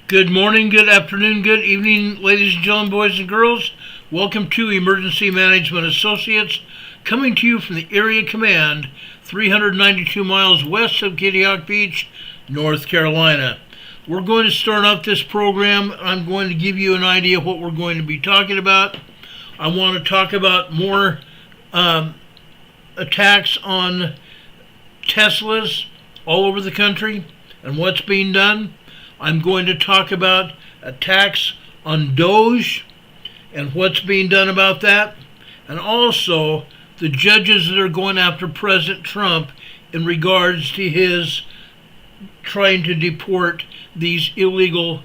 Good morning, good afternoon, good evening, ladies and gentlemen, boys and girls. Welcome to Emergency Management Associates, coming to you from the Area Command, 392 miles west of Kitty Hawk Beach, North Carolina. We're going to start off this program. I'm going to give you an idea of what we're going to be talking about. I want to talk about more attacks on Teslas all over the country and what's being done. I'm going to talk about attacks on Doge and what's being done about that, and also the judges that are going after President Trump in regards to his trying to deport these illegal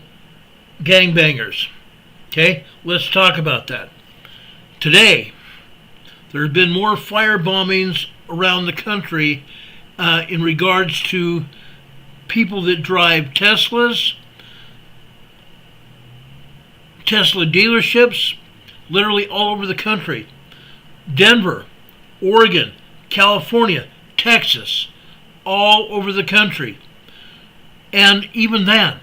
gangbangers. Okay, let's talk about that. Today, there have been more fire bombings around the country in regards to people that drive Teslas, Tesla dealerships, literally all over the country. Denver, Oregon, California, Texas, all over the country. And even then,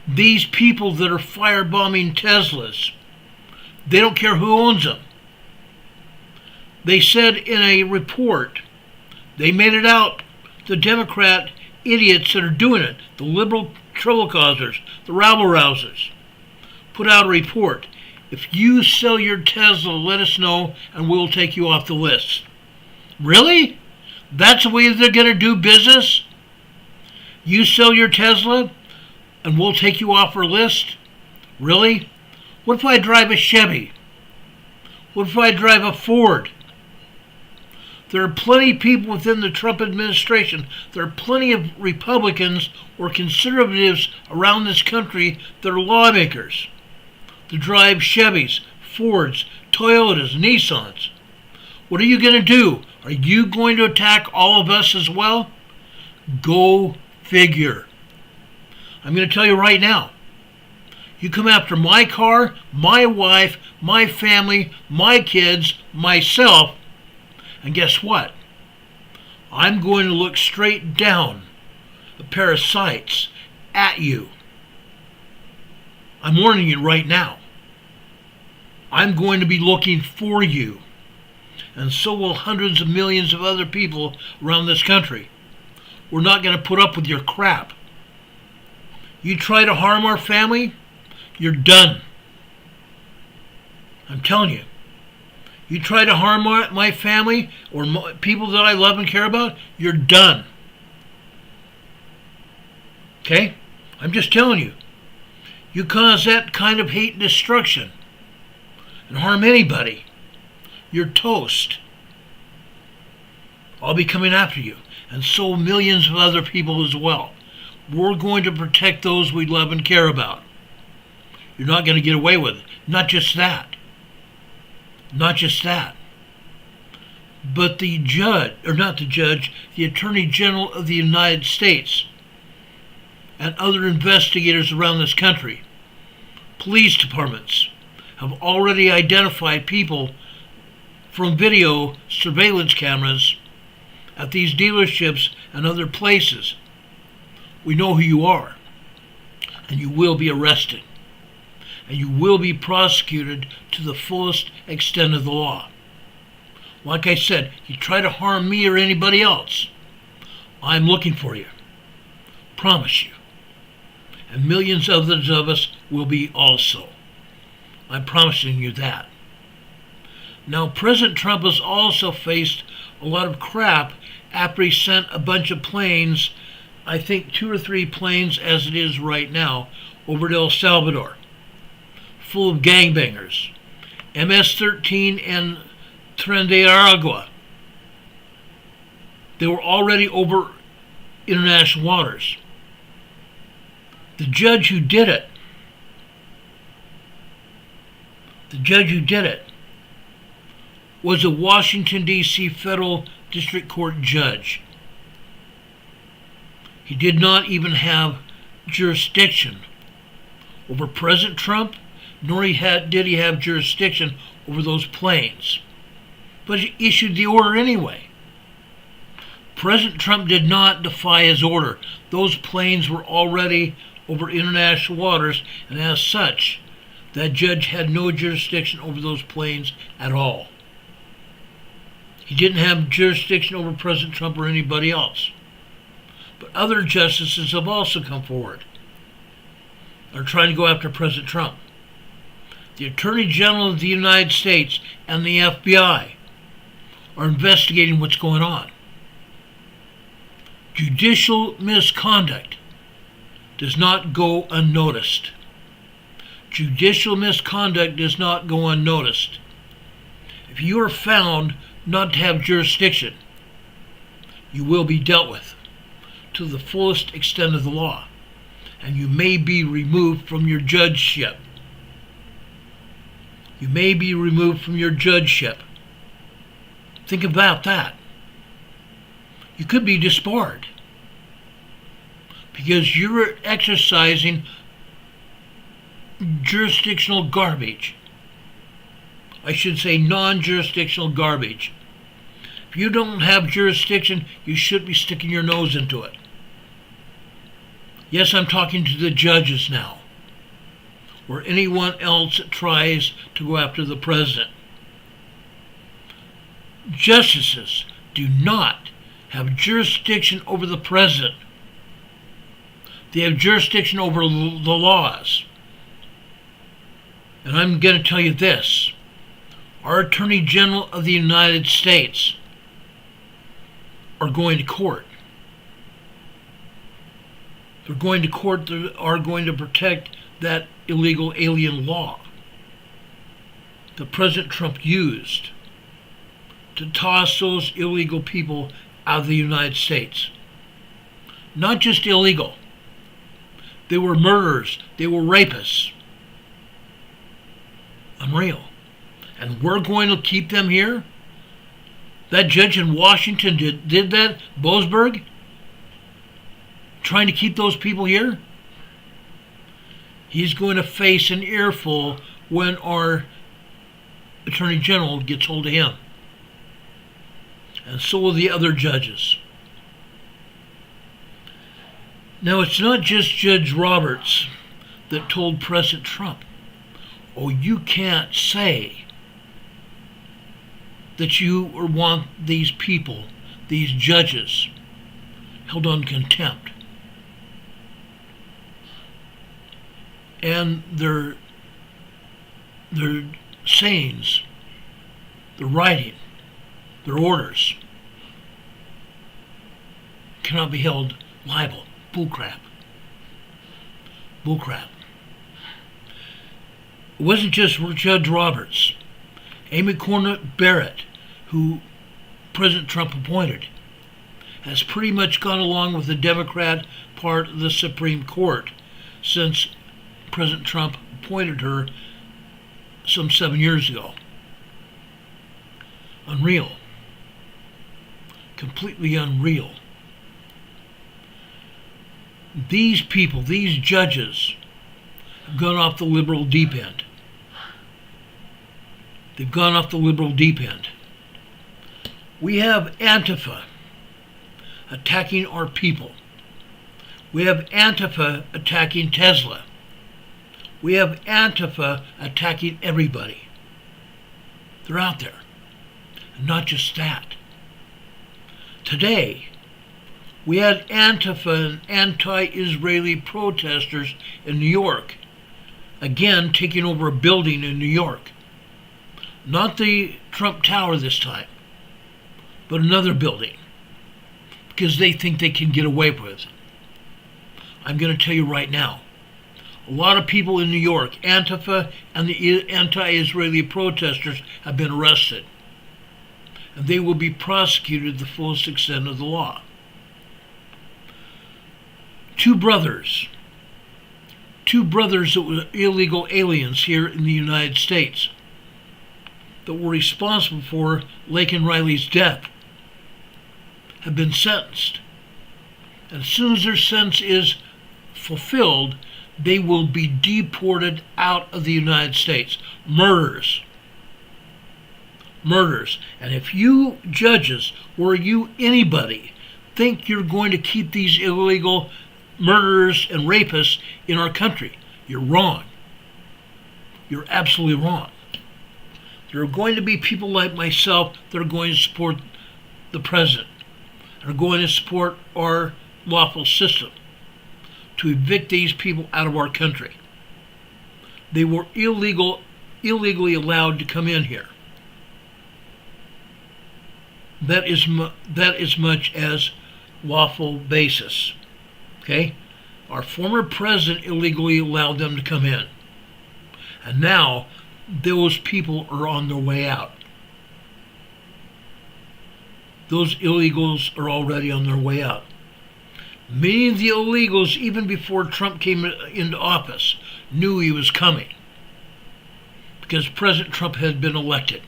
these people that are firebombing Teslas, they don't care who owns them. They said in a report, they made it out, the Democrat idiots that are doing it, the liberal trouble causers, the rabble-rousers, put out a report. If you sell your Tesla, let us know and we'll take you off the list. Really? That's the way they're going to do business? You sell your Tesla and we'll take you off our list? Really? What if I drive a Chevy? What if I drive a Ford? There are plenty of people within the Trump administration, there are plenty of Republicans or conservatives around this country that are lawmakers, that drive Chevys, Fords, Toyotas, Nissans. What are you going to do? Are you going to attack all of us as well? Go figure. I'm going to tell you right now, you come after my car, my wife, my family, my kids, myself, and guess what? I'm going to look straight down a pair of sights at you. I'm warning you right now. I'm going to be looking for you. And so will hundreds of millions of other people around this country. We're not going to put up with your crap. You try to harm our family, you're done. I'm telling you. You try to harm my family or people that I love and care about, you're done. Okay? I'm just telling you. You cause that kind of hate and destruction and harm anybody, you're toast. I'll be coming after you, and so millions of other people as well. We're going to protect those we love and care about. You're not going to get away with it. Not just that. Not just that, but the Attorney General of the United States and other investigators around this country, police departments, have already identified people from video surveillance cameras at these dealerships and other places. We know who you are, and you will be arrested. And you will be prosecuted to the fullest extent of the law. Like I said, you try to harm me or anybody else, I'm looking for you. Promise you. And millions of others of us will be also. I'm promising you that. Now, President Trump has also faced a lot of crap after he sent a bunch of planes, I think 2 or 3 planes as it is right now, over to El Salvador, full of gangbangers, MS-13 and Tren de Aragua. They were already over international waters. The judge who did it was a Washington, D.C. federal district court judge. He did not even have jurisdiction over President Trump, nor did he have jurisdiction over those planes. But he issued the order anyway. President Trump did not defy his order. Those planes were already over international waters, and as such, that judge had no jurisdiction over those planes at all. He didn't have jurisdiction over President Trump or anybody else. But other justices have also come forward. They're trying to go after President Trump. The Attorney General of the United States and the FBI are investigating what's going on. Judicial misconduct does not go unnoticed. Judicial misconduct does not go unnoticed. If you are found not to have jurisdiction, you will be dealt with to the fullest extent of the law, and you may be removed from your judgeship. You may be removed from your judgeship. Think about that. You could be disbarred because you're exercising jurisdictional garbage. I should say non-jurisdictional garbage. If you don't have jurisdiction, you should be sticking your nose into it. Yes, I'm talking to the judges now, or anyone else that tries to go after the president. Justices do not have jurisdiction over the president. They have jurisdiction over the laws. And I'm going to tell you this. Our Attorney General of the United States are going to court. They're going to court. They are going to protect that illegal alien law that President Trump used to toss those illegal people out of the United States. Not just illegal. They were murderers. They were rapists. Unreal. And we're going to keep them here? That judge in Washington did that? Boasberg? Trying to keep those people here? He's going to face an earful when our Attorney General gets hold of him. And so will the other judges. Now, it's not just Judge Roberts that told President Trump, oh, you can't say that you want these people, these judges, held on contempt. And their sayings, their writing, their orders cannot be held liable. Bullcrap. Bullcrap. It wasn't just Judge Roberts. Amy Coney Barrett, who President Trump appointed, has pretty much gone along with the Democrat part of the Supreme Court since President Trump appointed her some 7 years ago. Unreal. Completely unreal. These people, these judges, have gone off the liberal deep end. They've gone off the liberal deep end. We have Antifa attacking our people. We have Antifa attacking Tesla. We have Antifa attacking everybody. They're out there. And not just that. Today, we had Antifa and anti-Israeli protesters in New York, again taking over a building in New York. Not the Trump Tower this time, but another building, because they think they can get away with it. I'm going to tell you right now, a lot of people in New York, Antifa and the anti-Israeli protesters, have been arrested, and they will be prosecuted to the fullest extent of the law. Two brothers that were illegal aliens here in the United States that were responsible for Laken Riley's death have been sentenced. And as soon as their sentence is fulfilled, they will be deported out of the United States. Murderers. And if you judges or you anybody think you're going to keep these illegal murderers and rapists in our country. You're wrong. You're absolutely wrong. There are going to be people like myself that are going to support the president, and are going to support our lawful system to evict these people out of our country. They were illegally allowed to come in here. That is much as lawful basis. Okay? Our former president illegally allowed them to come in. And now those people are on their way out. Those illegals are already on their way out. Many of the illegals, even before Trump came into office, knew he was coming because President Trump had been elected.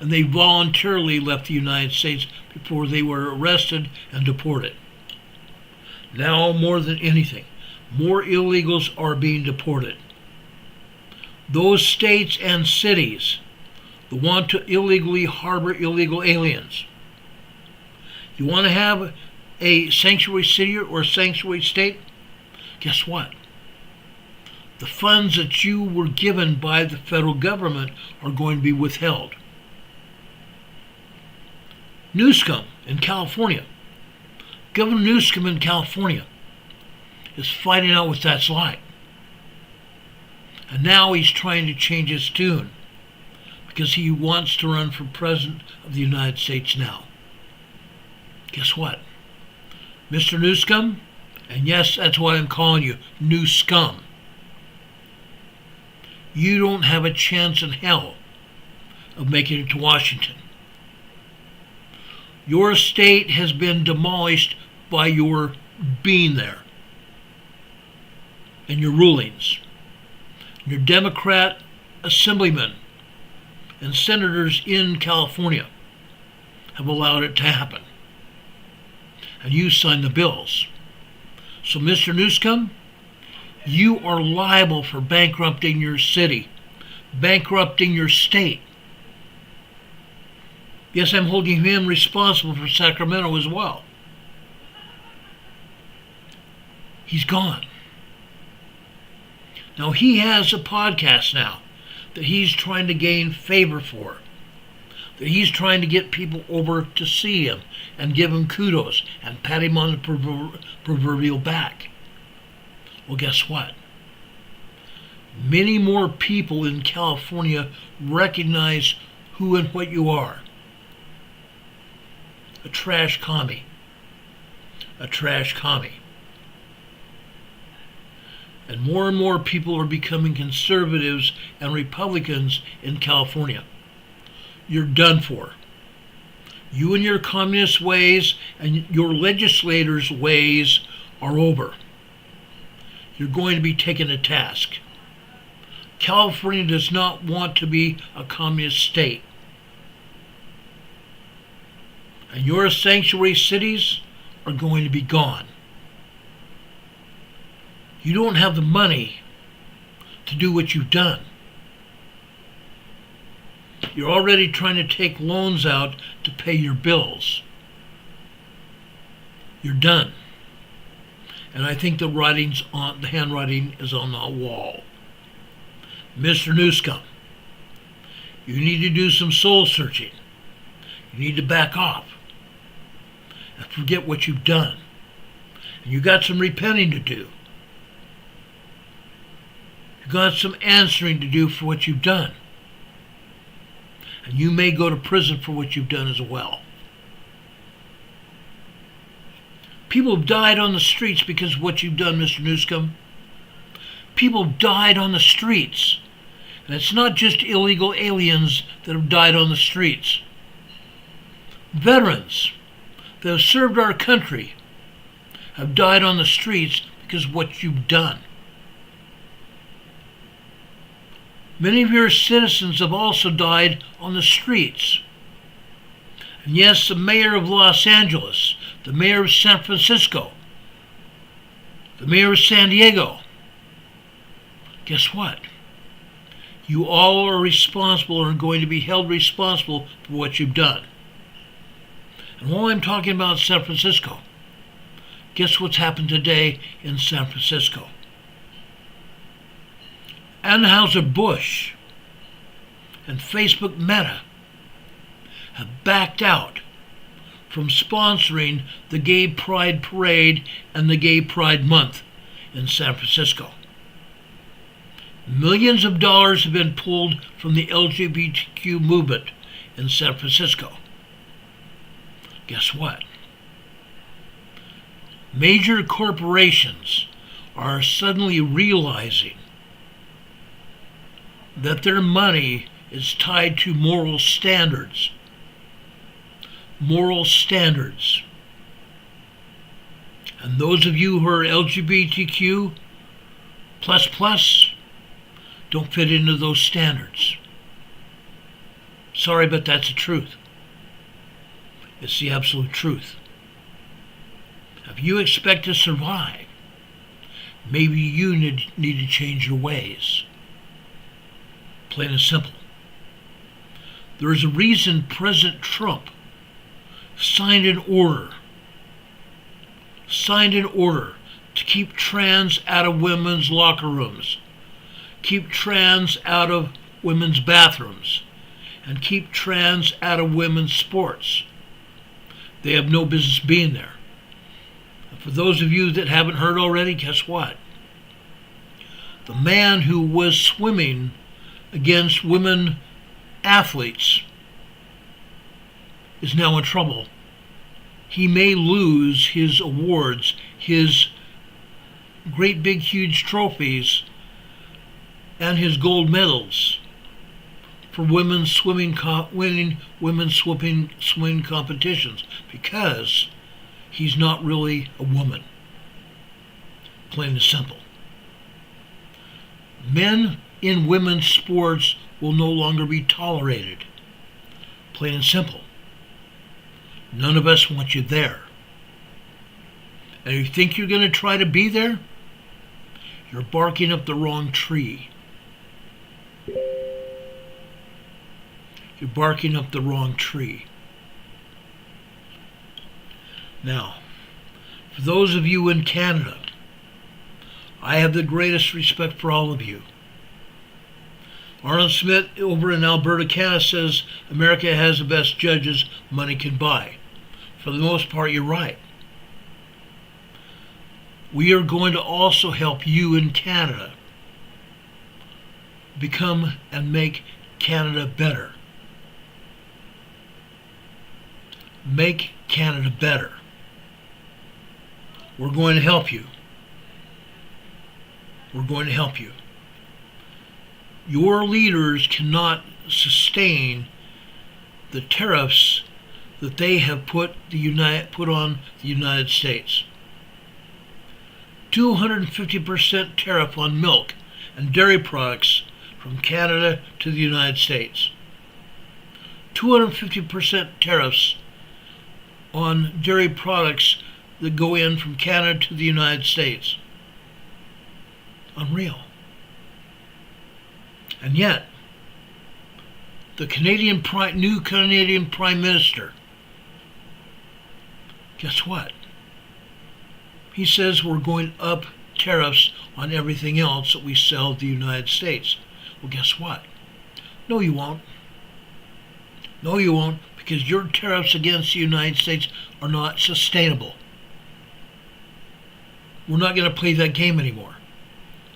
And they voluntarily left the United States before they were arrested and deported. Now, more than anything, more illegals are being deported. Those states and cities that want to illegally harbor illegal aliens. You want to have a sanctuary city or a sanctuary state? Guess what? The funds that you were given by the federal government are going to be withheld. Newsom in California, Governor Newsom in California is finding out what that's like. And now he's trying to change his tune because he wants to run for president of the United States now. Guess what? Mr. Newsom, and yes, that's what I'm calling you, New Scum. You don't have a chance in hell of making it to Washington. Your state has been demolished by your being there and your rulings. Your Democrat assemblymen and senators in California have allowed it to happen. And you signed the bills. So, Mr. Newsom, you are liable for bankrupting your city, bankrupting your state. Yes, I'm holding him responsible for Sacramento as well. He's gone. Now, he has a podcast now that he's trying to gain favor for, that he's trying to get people over to see him and give him kudos and pat him on the proverbial back. Well, guess what? Many more people in California recognize who and what you are. A trash commie. A trash commie. And more people are becoming conservatives and Republicans in California. You're done for. You and your communist ways and your legislators' ways are over. You're going to be taken to task. California does not want to be a communist state. And your sanctuary cities are going to be gone. You don't have the money to do what you've done. You're already trying to take loans out to pay your bills. You're done. And I think the handwriting is on the wall. Mr. Newsom, you need to do some soul searching. You need to back off and forget what you've done. And you got some repenting to do. You got some answering to do for what you've done. And you may go to prison for what you've done as well. People have died on the streets because of what you've done, Mr. Newsom. People have died on the streets. And it's not just illegal aliens that have died on the streets. Veterans that have served our country have died on the streets because of what you've done. Many of your citizens have also died on the streets. And yes, the mayor of Los Angeles, the mayor of San Francisco, the mayor of San Diego. Guess what? You all are responsible and are going to be held responsible for what you've done. And while I'm talking about San Francisco, Guess what's happened today in San Francisco? Anheuser-Busch and Facebook Meta have backed out from sponsoring the Gay Pride Parade and the Gay Pride Month in San Francisco. Millions of dollars have been pulled from the LGBTQ movement in San Francisco. Guess what? Major corporations are suddenly realizing that their money is tied to moral standards. Moral standards. And those of you who are LGBTQ plus don't fit into those standards. Sorry, but that's the truth. It's the absolute truth. If you expect to survive, maybe you need to change your ways. Plain and simple. There is a reason President Trump signed an order to keep trans out of women's locker rooms, keep trans out of women's bathrooms, and keep trans out of women's sports. They have no business being there. And for those of you that haven't heard already, guess what? The man who was swimming against women athletes is now in trouble. He may lose his awards, his great big huge trophies, and his gold medals for women's swimming winning women's swimming competitions, because he's not really a woman. Plain and simple. Men in women's sports will no longer be tolerated. Plain and simple. None of us want you there. And you think you're going to try to be there? You're barking up the wrong tree. You're barking up the wrong tree. Now, for those of you in Canada, I have the greatest respect for all of you. Arnold Smith over in Alberta, Canada says America has the best judges money can buy. For the most part, you're right. We are going to also help you in Canada become and make Canada better. Make Canada better. We're going to help you. We're going to help you. Your leaders cannot sustain the tariffs that they have put on the United States. 250% tariff on milk and dairy products from Canada to the United States. 250% tariffs on dairy products that go in from Canada to the United States. Unreal. And yet, the new Canadian Prime Minister, guess what? He says we're going up tariffs on everything else that we sell to the United States. Well, guess what? No, you won't. No, you won't, because your tariffs against the United States are not sustainable. We're not going to play that game anymore.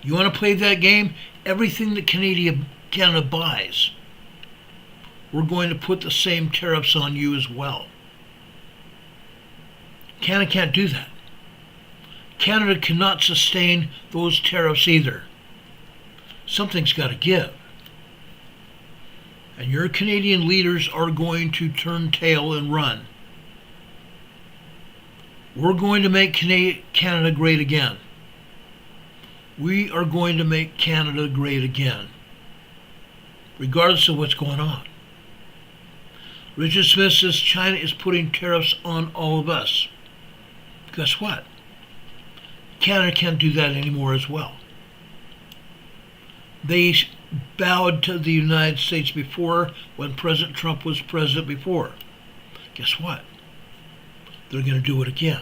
You want to play that game? Everything that Canada buys, we're going to put the same tariffs on you as well. Canada can't do that. Canada cannot sustain those tariffs either. Something's got to give. And your Canadian leaders are going to turn tail and run. We're going to make Canada great again. We are going to make Canada great again, regardless of what's going on. Richard Smith says China is putting tariffs on all of us. Guess what? Canada can't do that anymore as well. They bowed to the United States before, when President Trump was president before. Guess what? They're going to do it again.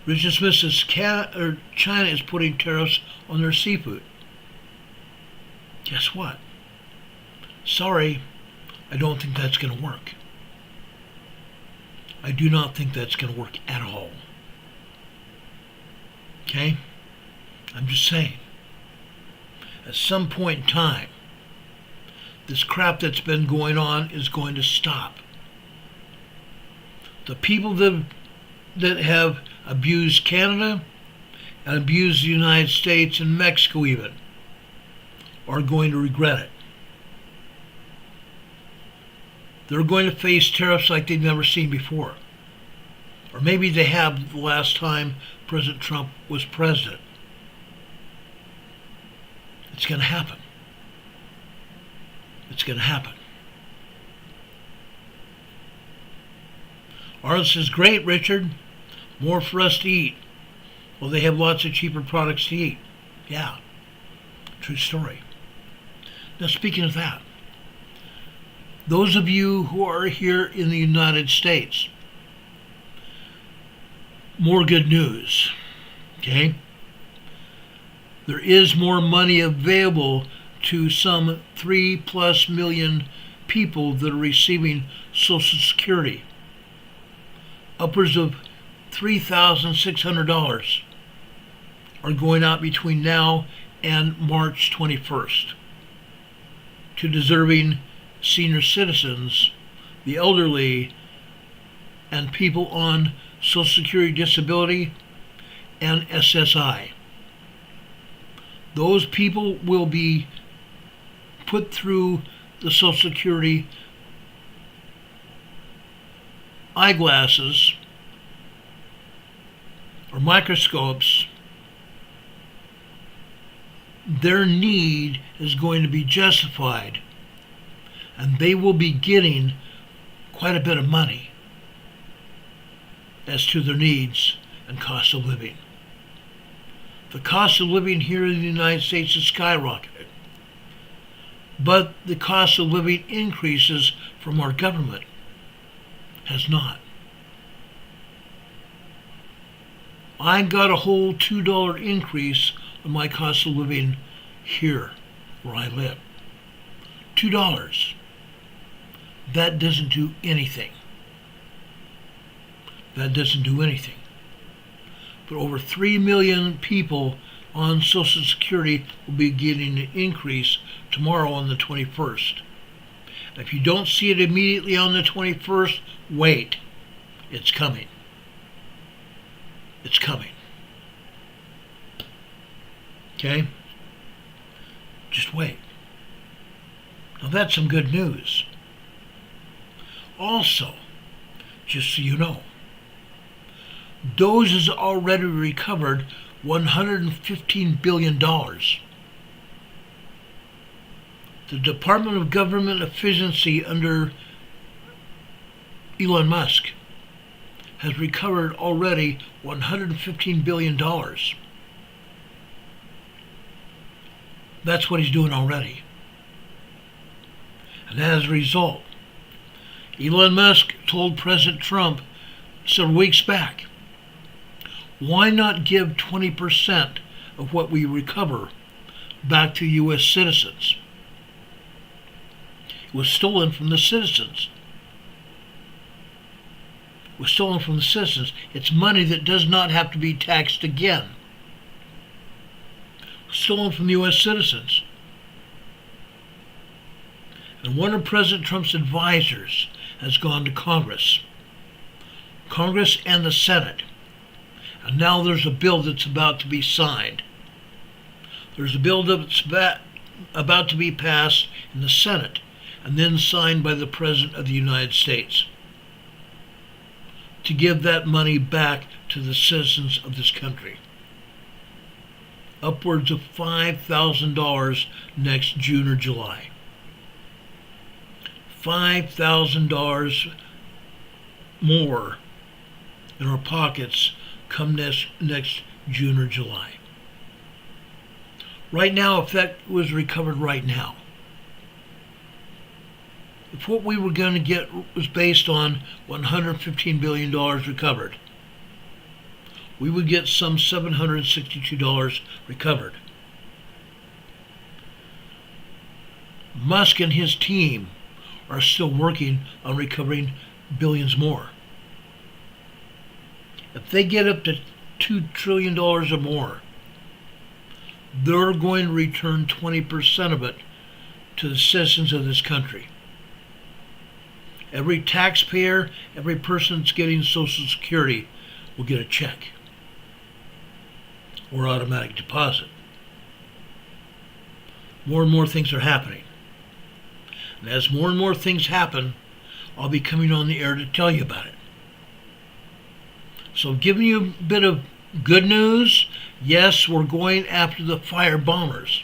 Richard Smith says China is putting tariffs on their seafood. Guess what? Sorry, I don't think that's going to work. I do not think that's going to work at all. Okay? I'm just saying. At some point in time, this crap that's been going on is going to stop. The people that have abused Canada and abused the United States and Mexico even are going to regret it. They're going to face tariffs like they've never seen before. Or maybe they have the last time President Trump was president. It's going to happen. It's going to happen. Arlen says, great, Richard. More for us to eat. Well, they have lots of cheaper products to eat. Yeah. True story. Now, speaking of that, those of you who are here in the United States, more good news. Okay? There is more money available to some 3+ million people that are receiving Social Security. Upwards of $3,600 are going out between now and March 21st to deserving senior citizens, the elderly, and people on Social Security disability and SSI. Those people will be put through the Social Security eyeglasses or microscopes. Their need is going to be justified, and they will be getting quite a bit of money as to their needs and cost of living. The cost of living here in the United States is skyrocketed, but the cost of living increases from our government has not. I got a whole $2 increase on my cost of living here where I live. $2. That doesn't do anything. That doesn't do anything. But over 3 million people on Social Security will be getting an increase tomorrow on the 21st. If you don't see it immediately on the 21st, wait. It's coming. It's coming. Okay? Just wait. Now that's some good news. Also, just so you know, DOGE has already recovered $115 billion. The Department of Government Efficiency under Elon Musk has recovered already $115 billion. That's what he's doing already. And as a result, Elon Musk told President Trump several weeks back, why not give 20% of what we recover back to U.S. citizens? It was stolen from the citizens. It was stolen from the citizens. It's money that does not have to be taxed again. It was stolen from the U.S. citizens. And one of President Trump's advisors has gone to Congress and the Senate. And now there's a bill that's about to be signed. There's a bill that's about to be passed in the Senate and then signed by the President of the United States to give that money back to the citizens of this country. Upwards of $5,000 next June or July. $5,000 more in our pockets come next June or July. Right now, if that was recovered right now, if what we were going to get was based on $115 billion recovered, we would get some $762 recovered. Musk and his team are still working on recovering billions more. If they get up to $2 trillion or more, they're going to return 20% of it to the citizens of this country. Every taxpayer, every person that's getting Social Security will get a check or automatic deposit. More and more things are happening. And as more and more things happen, I'll be coming on the air to tell you about it. So giving you a bit of good news, yes, we're going after the fire bombers.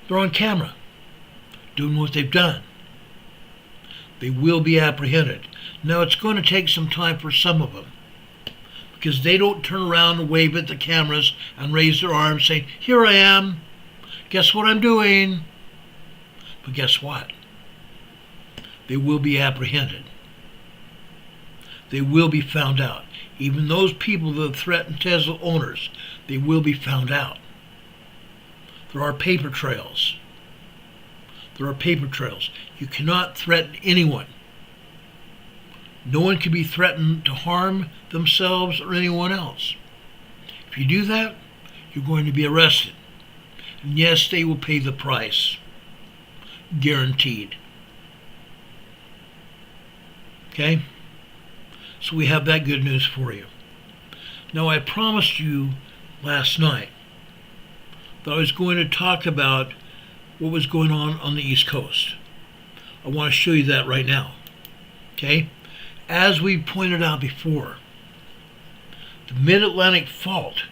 They're on camera, doing what they've done. They will be apprehended. Now, it's going to take some time for some of them, because they don't turn around and wave at the cameras and raise their arms saying, "Here I am. Guess what I'm doing?" But guess what? They will be apprehended. They will be found out. Even those people that threaten Tesla owners, they will be found out. There are paper trails. There are paper trails. You cannot threaten anyone. No one can be threatened to harm themselves or anyone else. If you do that, you're going to be arrested. And yes, they will pay the price. Guaranteed. Okay? So we have that good news for you. Now, I promised you last night that I was going to talk about what was going on the East Coast. I want to show you that right now. Okay? As we pointed out before, the Mid-Atlantic Fault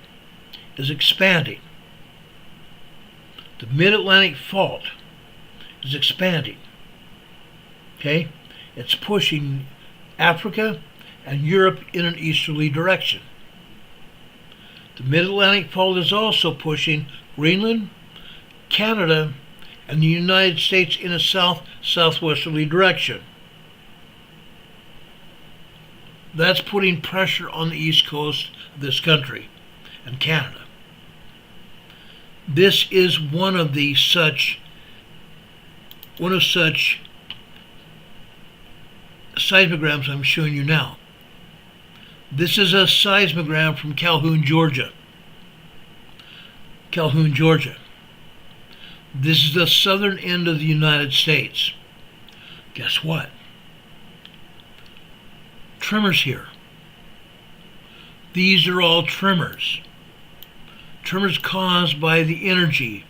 is expanding. The Mid-Atlantic Fault is expanding. Okay? It's pushing Africa and Europe in an easterly direction. The Mid-Atlantic Fault is also pushing Greenland, Canada, and the United States in a southwesterly direction. That's putting pressure on the east coast of this country and Canada. This is one of such seismograms I'm showing you now. This is a seismogram from Calhoun, Georgia. Calhoun, Georgia. This is the southern end of the United States. Guess what? Tremors here. These are all tremors. Tremors caused by the energy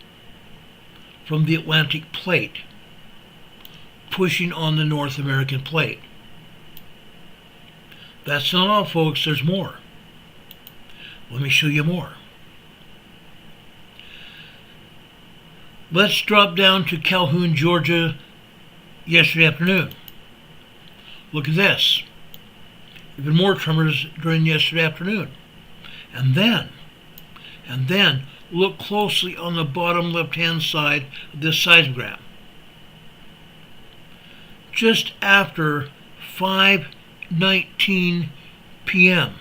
from the Atlantic plate pushing on the North American plate. That's not all, folks. There's more. Let me show you more. Let's drop down to Calhoun, Georgia yesterday afternoon. Look at this. Even more tremors during yesterday afternoon. And then look closely on the bottom left-hand side of this seismogram. Just after 5:19 p.m.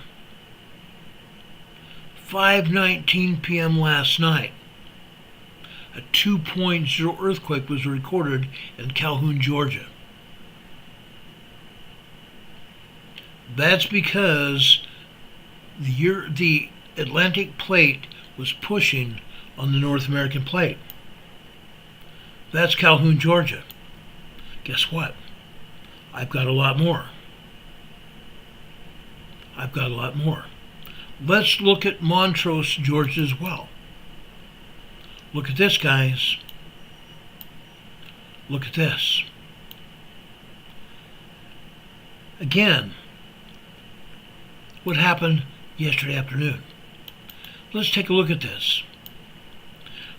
5:19 p.m. last night, a 2.0 earthquake was recorded in Calhoun, Georgia. That's because the Atlantic plate was pushing on the North American plate. That's Calhoun, Georgia. Guess what? I've got a lot more. I've got a lot more. Let's look at Montrose, Georgia as well. Look at this, guys. Look at this. Again, what happened yesterday afternoon? Let's take a look at this.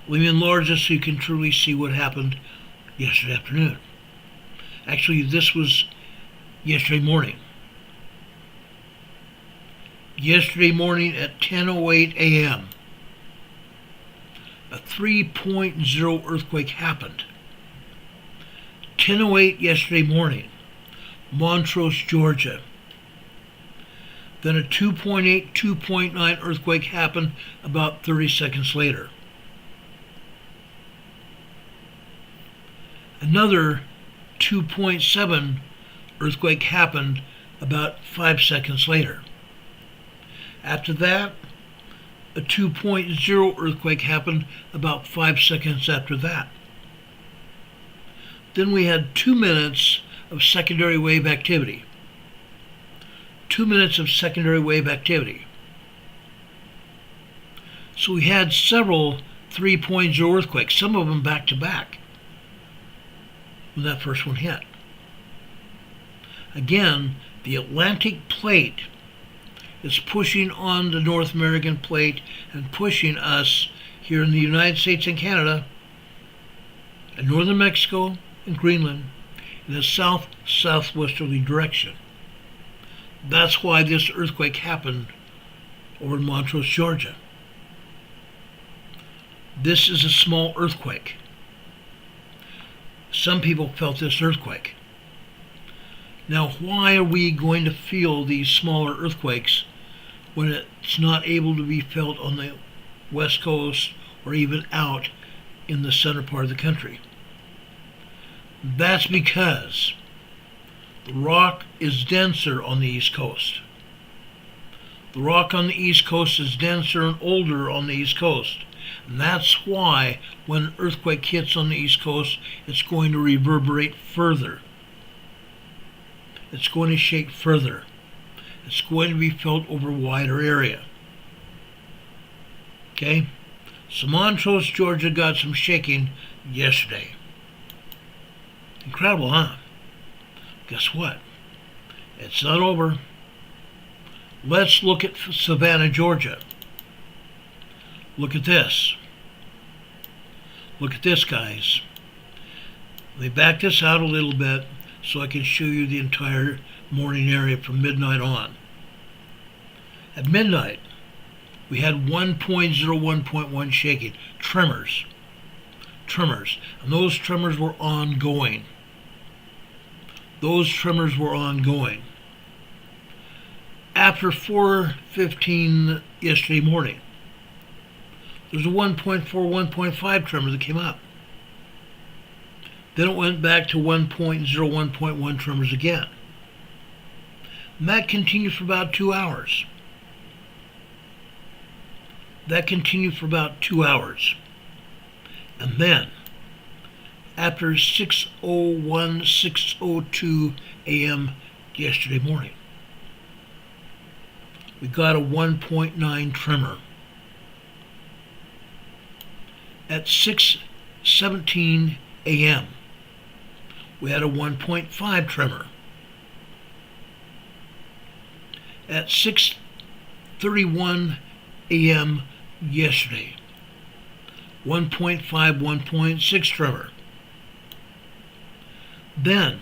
Let me enlarge this so you can truly see what happened yesterday afternoon. Actually, this was yesterday morning. Yesterday morning at 10:08 a.m., a 3.0 earthquake happened. 10:08 yesterday morning, Montrose, Georgia. Then a 2.8, 2.9 earthquake happened about 30 seconds later. Another 2.7 earthquake happened about 5 seconds later. After that, a 2.0 earthquake happened about 5 seconds after that. Then we had 2 minutes of secondary wave activity. 2 minutes of secondary wave activity. So we had several 3.0 earthquakes, some of them back to back, when that first one hit. Again, the Atlantic plate is pushing on the North American plate and pushing us here in the United States and Canada, and northern Mexico and Greenland in a south-southwesterly direction. That's why this earthquake happened over in Montrose, Georgia. This is a small earthquake. Some people felt this earthquake. Now, why are we going to feel these smaller earthquakes when it's not able to be felt on the West Coast or even out in the center part of the country? That's because the rock is denser on the East Coast. The rock on the East Coast is denser and older on the East Coast. And that's why when an earthquake hits on the East Coast, it's going to reverberate further. It's going to shake further. It's going to be felt over a wider area. Okay? So Montrose, Georgia got some shaking yesterday. Incredible, huh? Guess what? It's not over. Let's look at Savannah, Georgia. Look at this. Look at this, guys. Let me back this out a little bit so I can show you the entire morning area from midnight on. At midnight, we had 1.01.1 shaking. Tremors. Tremors. And those tremors were ongoing. Those tremors were ongoing. After 4:15 yesterday morning, there's a 1.4, 1.5 tremor that came up. Then it went back to 1.0, 1.1 tremors again. And that continued for about 2 hours. That continued for about 2 hours. And then, after 6:01, 6:02 a.m. yesterday morning, we got a 1.9 tremor. At 6:17 a.m., we had a 1.5 tremor. At 6:31 a.m. yesterday, 1.5, 1.6 tremor. Then,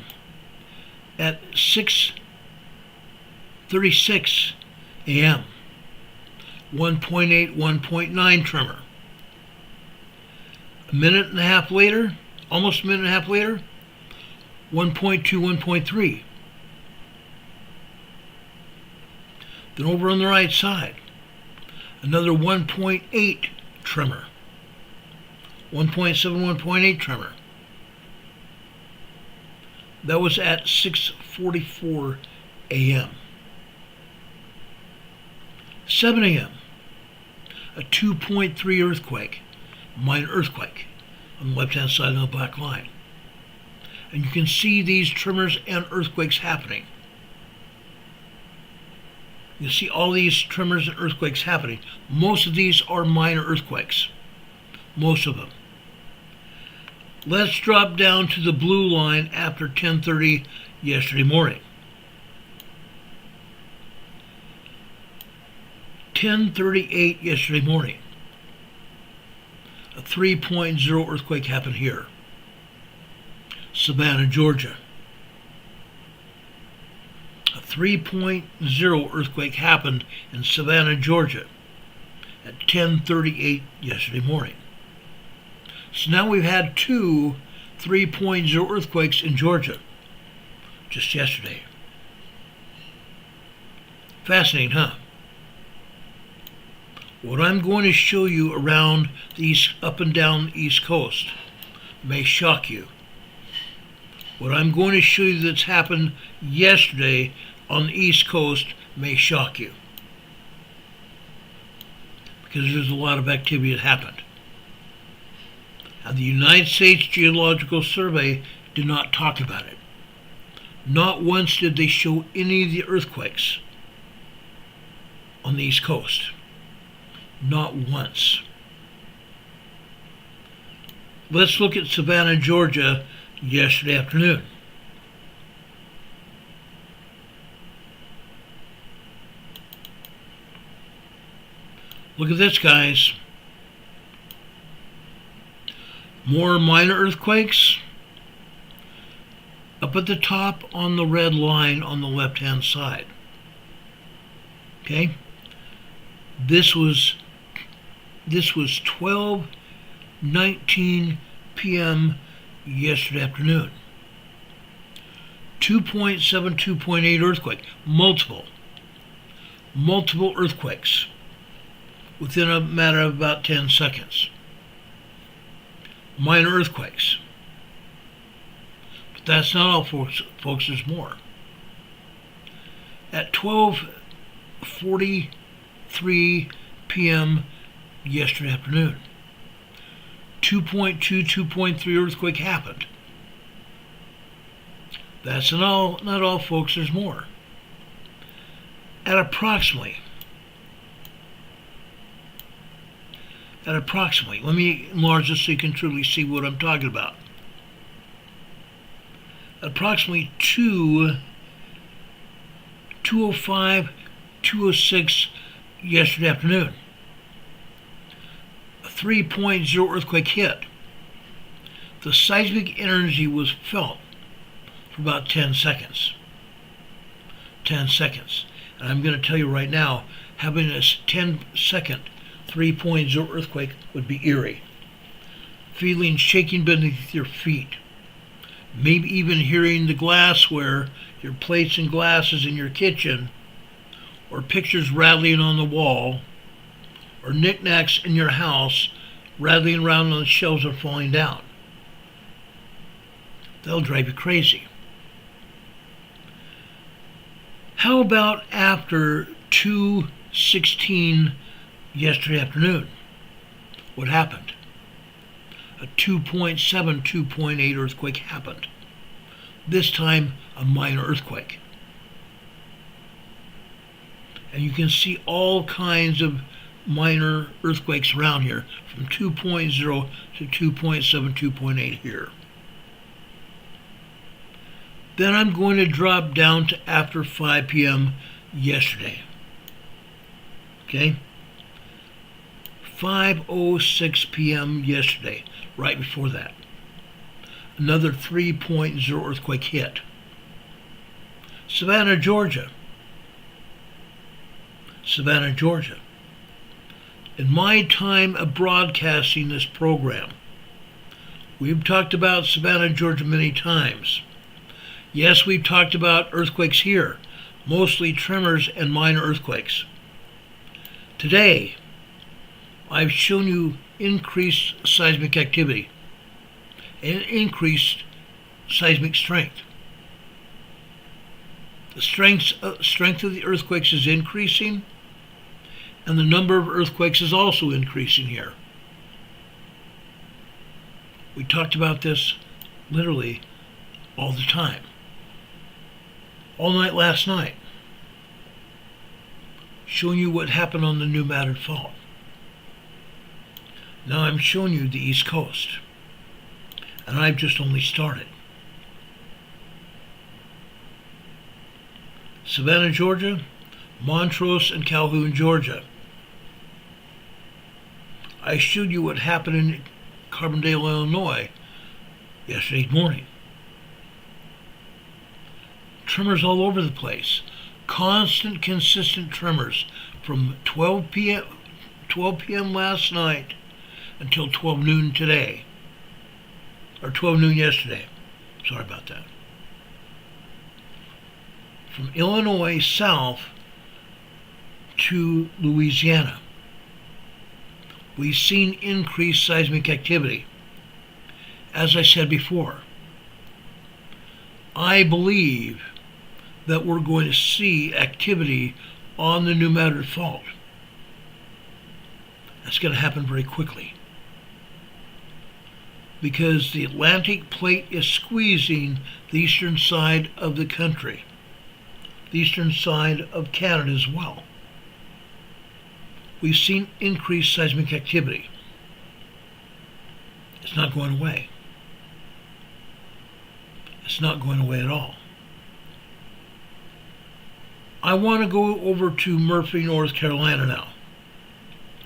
at 6:36 a.m., 1.8, 1.9 tremor. A minute and a half later, almost a minute and a half later, 1.2, 1.3. Then over on the right side, another 1.8 tremor. 1.7, 1.8 tremor. That was at 6:44 a.m. 7 a.m., a 2.3 earthquake, minor earthquake, on the left-hand side of the black line. And you can see these tremors and earthquakes happening. You see all these tremors and earthquakes happening. Most of these are minor earthquakes. Most of them. Let's drop down to the blue line after 10:30 yesterday morning. 10:38 yesterday morning. A 3.0 earthquake happened here. Savannah, Georgia. A 3.0 earthquake happened in Savannah, Georgia at 10:38 yesterday morning. So now we've had two 3.0 earthquakes in Georgia just yesterday. Fascinating, huh? What I'm going to show you around the up and down the East Coast may shock you. What I'm going to show you that's happened yesterday on the East Coast may shock you, because there's a lot of activity that happened. And the United States Geological Survey did not talk about it. Not once did they show any of the earthquakes on the East Coast. Not once. Let's look at Savannah, Georgia yesterday afternoon. Look at this, guys. More minor earthquakes. Up at the top on the red line on the left-hand side. Okay? This was 12:19 p.m. yesterday afternoon. 2.7, 2.8 earthquake. Multiple earthquakes within a matter of about 10 seconds. Minor earthquakes. But that's not all, folks. There's more. At 12:43 p.m. yesterday afternoon, 2.2, 2.3 earthquake happened. That's not all, folks. There's more. At approximately, let me enlarge this so you can truly see what I'm talking about. At approximately 2:05, 2:06 yesterday afternoon, a 3.0 earthquake hit. The seismic energy was felt for about 10 seconds. 10 seconds. And I'm going to tell you right now, having a 10-second 3.0 earthquake would be eerie. Feeling shaking beneath your feet. Maybe even hearing the glassware, your plates and glasses in your kitchen, or pictures rattling on the wall, or knickknacks in your house rattling around on the shelves or falling down. They'll drive you crazy. How about after 2:16 yesterday afternoon? What happened? A 2.7, 2.8 earthquake happened. This time, a minor earthquake. And you can see all kinds of minor earthquakes around here, from 2.0 to 2.7, 2.8 here. Then I'm going to drop down to after 5 p.m. yesterday. Okay? 5:06 p.m. yesterday, right before that. Another 3.0 earthquake hit. Savannah, Georgia. Savannah, Georgia. In my time of broadcasting this program, we've talked about Savannah, Georgia many times. Yes, we've talked about earthquakes here, mostly tremors and minor earthquakes. Today, I've shown you increased seismic activity and increased seismic strength. The strength of the earthquakes is increasing, and the number of earthquakes is also increasing here. We talked about this literally all the time. All night last night, showing you what happened on the New Madrid Fault. Now I'm showing you the East Coast, and I've just only started. Savannah, Georgia, Montrose, and Calhoun, Georgia. I showed you what happened in Carbondale, Illinois yesterday morning. Tremors all over the place. Constant, consistent tremors from 12 p.m. last night until 12 noon today. Or 12 noon yesterday. Sorry about that. From Illinois south to Louisiana. We've seen increased seismic activity. As I said before, I believe that we're going to see activity on the New Madrid Fault. That's going to happen very quickly because the Atlantic plate is squeezing the eastern side of the country, the eastern side of Canada as well. We've seen increased seismic activity. It's not going away. It's not going away at all. I want to go over to Murphy, North Carolina now.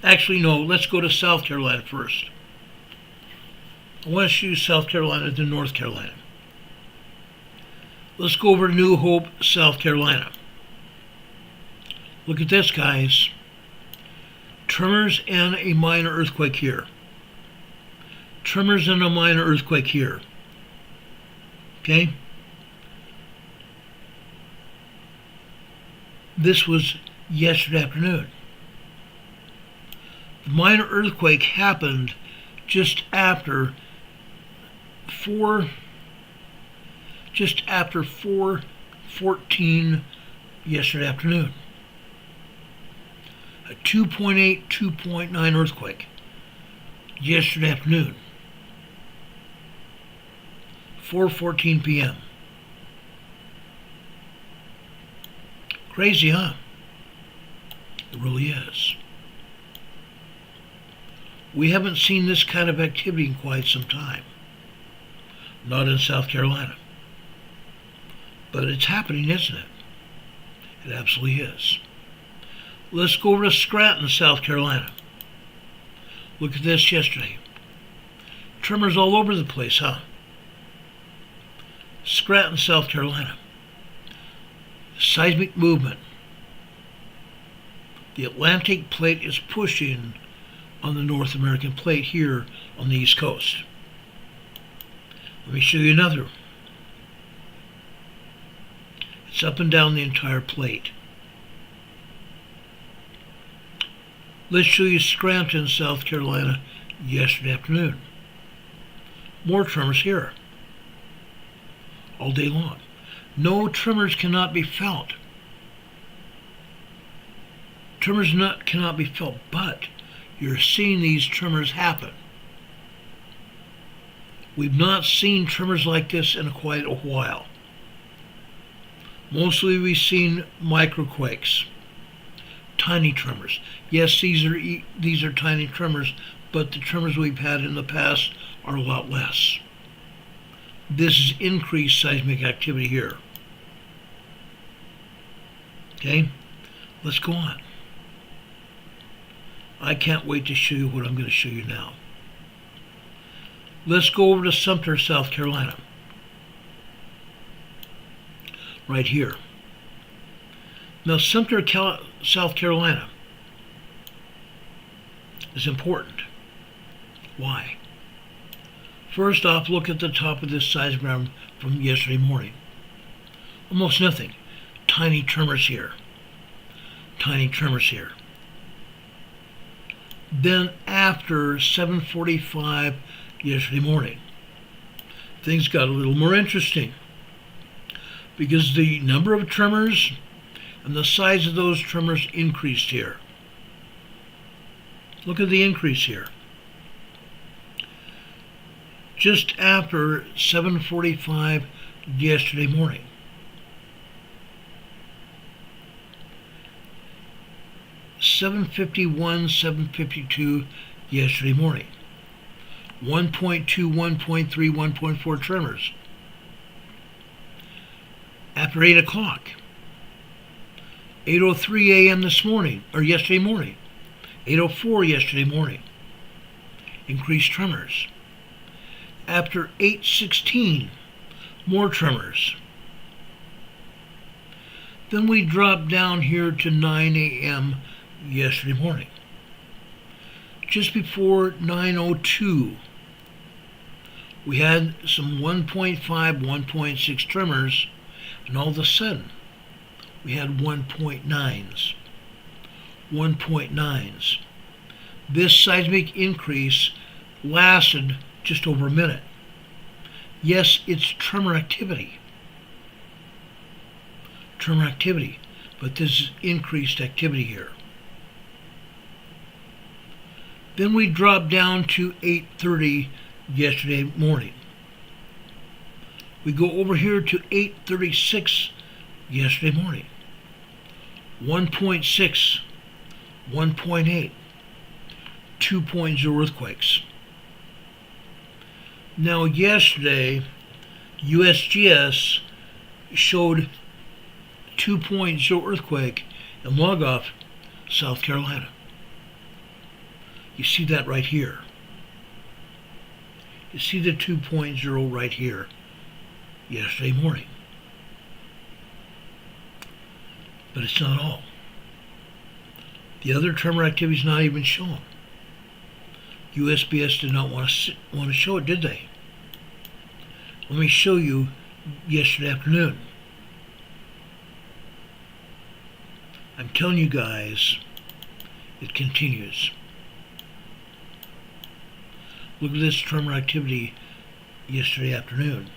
Actually, no, let's go to South Carolina first. I want to show you South Carolina to North Carolina. Let's go over to New Hope, South Carolina. Look at this, guys. Tremors and a minor earthquake here. Tremors and a minor earthquake here. Okay? This was yesterday afternoon. The minor earthquake happened just after 4:14 yesterday afternoon. A 2.8, 2.9 earthquake yesterday afternoon. 4:14 p.m. Crazy, huh? It really is. We haven't seen this kind of activity in quite some time. Not in South Carolina. But it's happening, isn't it? It absolutely is. Let's go over to Scranton, South Carolina. Look at this yesterday. Tremors all over the place, huh? Scranton, South Carolina. Seismic movement. The Atlantic plate is pushing on the North American plate here on the East Coast. Let me show you another. It's up and down the entire plate. Let's show you Scranton, South Carolina, yesterday afternoon. More tremors here. All day long. No tremors cannot be felt. Tremors cannot be felt, but you're seeing these tremors happen. We've not seen tremors like this in quite a while. Mostly we've seen microquakes, tiny tremors. Yes, these are tiny tremors, but the tremors we've had in the past are a lot less. This is increased seismic activity here. Okay, let's go on. I can't wait to show you what I'm going to show you now. Let's go over to Sumter, South Carolina. Right here. Now, Sumter, South Carolina is important. Why? First off, look at the top of this seismogram from yesterday morning. Almost nothing. Tiny tremors here. Tiny tremors here. Then after 7:45 yesterday morning, things got a little more interesting because the number of tremors and the size of those tremors increased here. Look at the increase here. Just after 7:45 yesterday morning. (7:51, 7:52 yesterday morning. 1.2, 1.3, 1.4 tremors. After 8 o'clock. 8:03 a.m. this morning, or yesterday morning. 8:04 yesterday morning. Increased tremors. After 8:16, more tremors. Then we drop down here to 9 a.m. yesterday morning. Just before 9:02, we had some 1.5, 1.6 tremors, and all of a sudden, we had 1.9s. 1.9s. This seismic increase lasted just over a minute. Yes, it's tremor activity. Tremor activity, but this is increased activity here. Then we drop down to 8:30 yesterday morning. We go over here to 8:36 yesterday morning. 1.6, 1.8, 2.0 earthquakes. Now yesterday, USGS showed 2.0 earthquake in Logoff, South Carolina. You see that right here. You see the 2.0 right here yesterday morning. But it's not all. The other tremor activity is not even shown. USPS did not want to show it, did they? Let me show you yesterday afternoon. I'm telling you guys, it continues. Look at this tremor activity yesterday afternoon.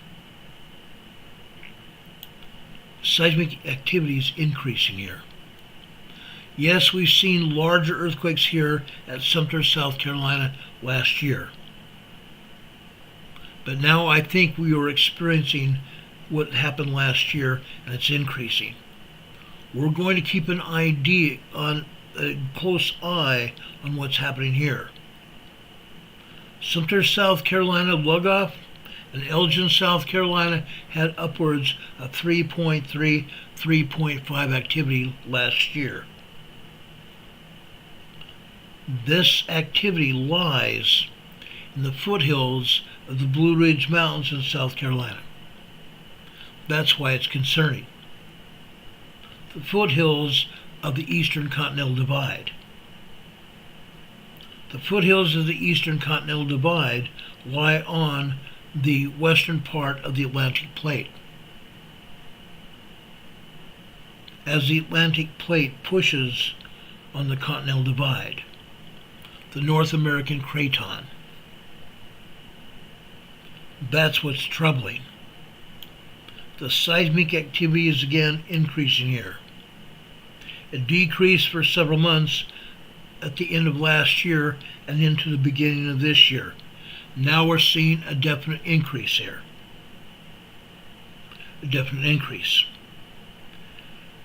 Seismic activity is increasing here. Yes, we've seen larger earthquakes here at Sumter, South Carolina last year. But now I think we are experiencing what happened last year, and it's increasing. We're going to keep a close eye on what's happening here. Sumter, South Carolina, Lugoff, and Elgin, South Carolina had upwards of 3.3, 3.5 activity last year. This activity lies in the foothills of the Blue Ridge Mountains in South Carolina. That's why it's concerning. The foothills of the Eastern Continental Divide. The foothills of the Eastern Continental Divide lie on the western part of the Atlantic Plate. As the Atlantic Plate pushes on the Continental Divide, the North American Craton. That's what's troubling. The seismic activity is again increasing here. It decreased for several months at the end of last year and into the beginning of this year. Now we're seeing a definite increase here. A definite increase.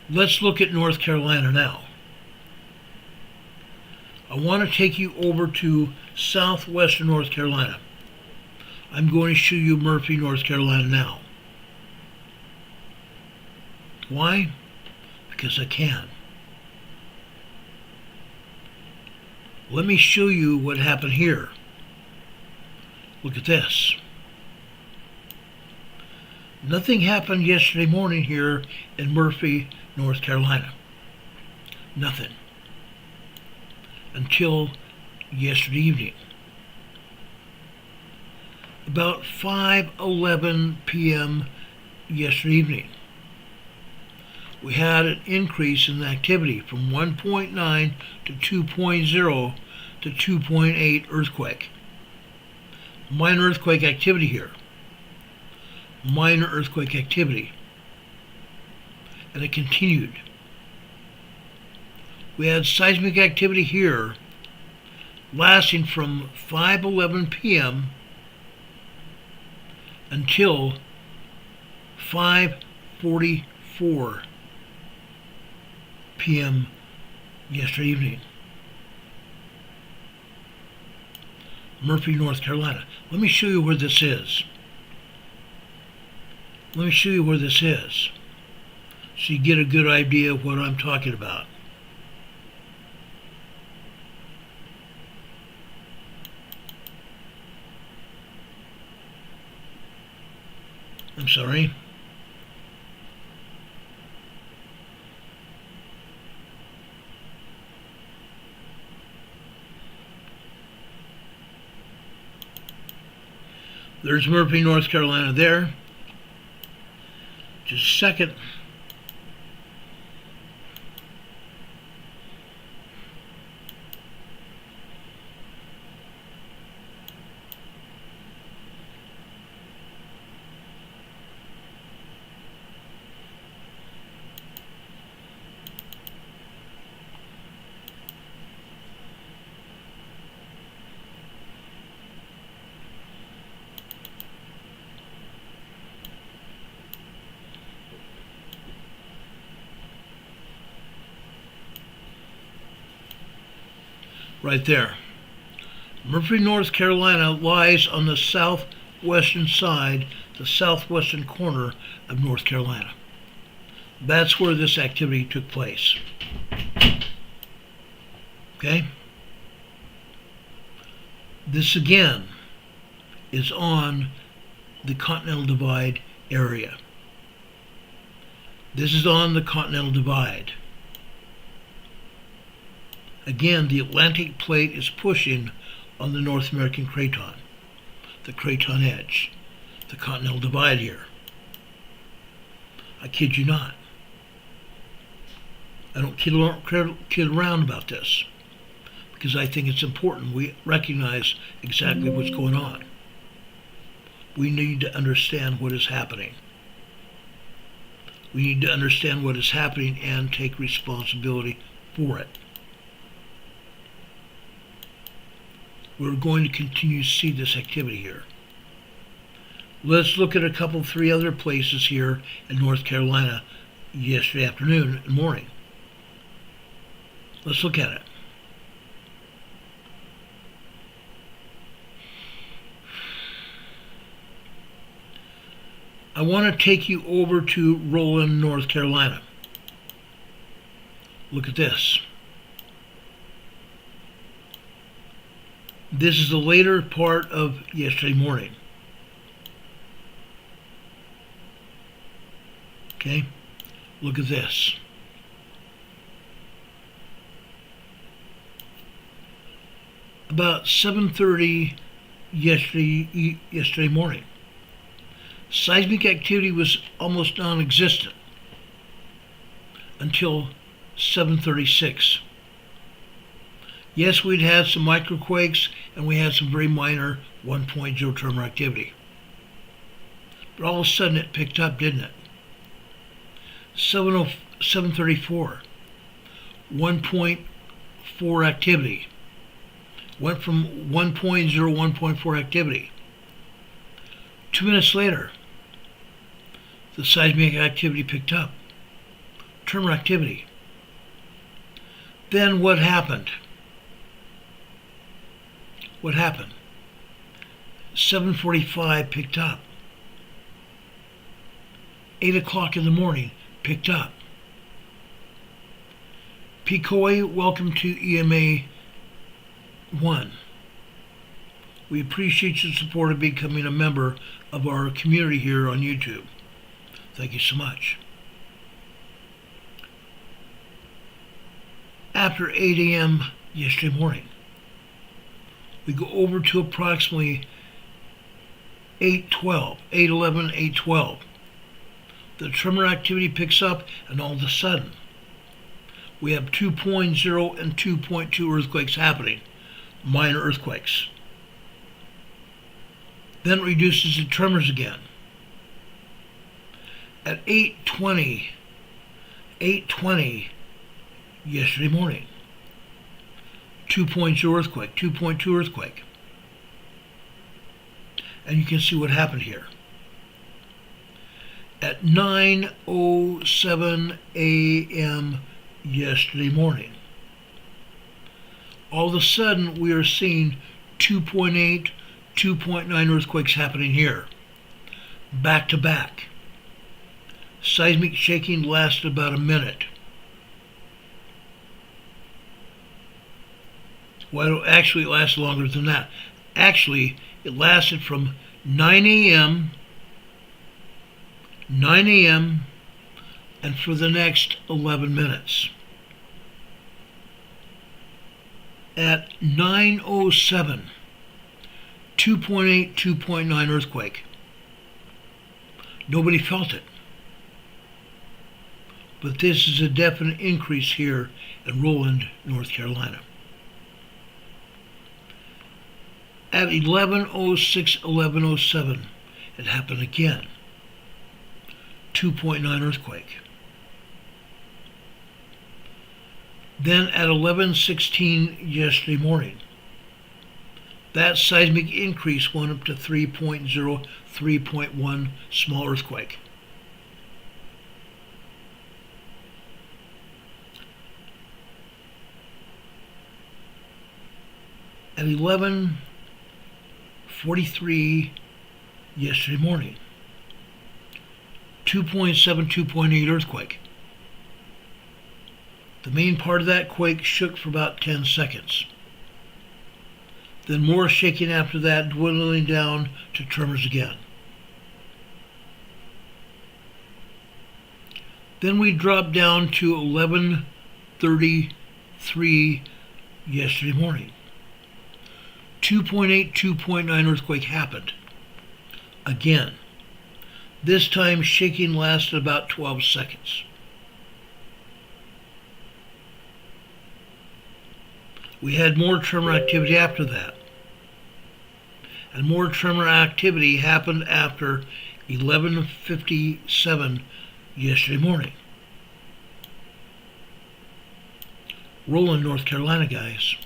Let's look at North Carolina now. I want to take you over to southwestern North Carolina. I'm going to show you Murphy, North Carolina now. Why? Because I can. Let me show you what happened here. Look at this. Nothing happened yesterday morning here in Murphy, North Carolina. Nothing. Until yesterday evening. About 5:11 p.m. yesterday evening, we had an increase in activity from 1.9 to 2.0 to 2.8 earthquake. Minor earthquake activity here. Minor earthquake activity. And it continued. We had seismic activity here lasting from 5:11 p.m. until 5:44 p.m. yesterday evening. Murphy, North Carolina. Let me show you where this is. Let me show you where this is, so you get a good idea of what I'm talking about. I'm sorry. There's Murphy, North Carolina there. Just a second. right there. Murphy, North Carolina lies on the southwestern side, the southwestern corner of North Carolina. That's where this activity took place. Okay? This again is on the Continental Divide area. This is on the Continental Divide. Again, the Atlantic plate is pushing on the North American craton, the craton edge, the Continental Divide here. I kid you not. I don't kid around about this, because I think it's important we recognize exactly what's going on. We need to understand what is happening. We need to understand what is happening and take responsibility for it. We're going to continue to see this activity here. Let's look at three other places here in North Carolina yesterday afternoon and morning. Let's look at it. I want to take you over to Roland, North Carolina. Look at this. This is the later part of yesterday morning. Okay, look at this. About 7:30 yesterday morning. Seismic activity was almost non-existent until 7:36. Yes, we'd had some microquakes and we had some very minor 1.0 tremor activity. But all of a sudden it picked up, didn't it? 7:34, 1.4 activity. Went from 1.0 to 1.4 activity. 2 minutes later, the seismic activity picked up. Tremor activity. Then what happened? What happened? 7:45 picked up. 8 o'clock in the morning picked up. Picoy, welcome to EMA 1. We appreciate your support of becoming a member of our community here on YouTube. Thank you so much. After 8 a.m. yesterday morning, we go over to approximately 8:12, 8:11, 8:12. The tremor activity picks up, and all of a sudden, we have 2.0 and 2.2 earthquakes happening, minor earthquakes. Then reduces to tremors again. At 8:20 yesterday morning, 2.0 earthquake, 2.2 earthquake. And you can see what happened here. At 9:07 a.m. yesterday morning, all of a sudden we are seeing 2.8, 2.9 earthquakes happening here, back to back. Seismic shaking lasted about a minute. Well, actually it lasted longer than that. Actually, it lasted from 9 a.m., and for the next 11 minutes. At 9:07, 2.8, 2.9 earthquake. Nobody felt it. But this is a definite increase here in Roland, North Carolina. At 11:06, 11:07, it happened again. 2.9 earthquake. Then at 11:16 yesterday morning, that seismic increase went up to 3.0, 3.1 small earthquake. at 11:43 yesterday morning. 2.7, 2.8 earthquake. The main part of that quake shook for about 10 seconds. Then more shaking after that, dwindling down to tremors again. Then we dropped down to 11:33 yesterday morning. 2.8, 2.9 earthquake happened. Again. This time shaking lasted about 12 seconds. We had more tremor activity after that. And more tremor activity happened after 11:57 yesterday morning. Rolling, North Carolina, guys.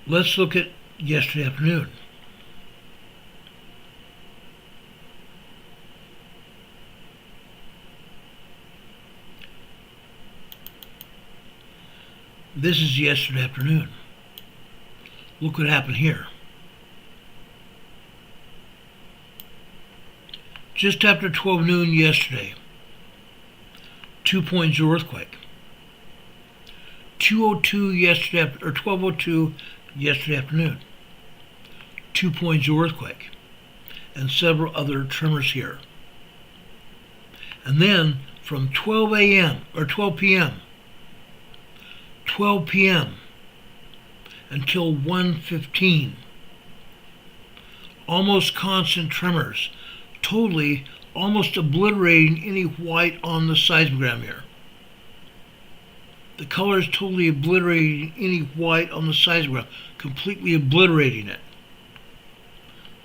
Let's look at yesterday afternoon. This is yesterday afternoon. Look what happened here. Just after 12 noon yesterday, 2.0 earthquake. 2:02 yesterday, or 12:02 yesterday afternoon, 2.0 earthquake, and several other tremors here. And then from 12 a.m. or 12 p.m. until 1:15, almost constant tremors, totally almost obliterating any white on the seismogram here. The colors totally obliterating any white on the seismogram, completely obliterating it.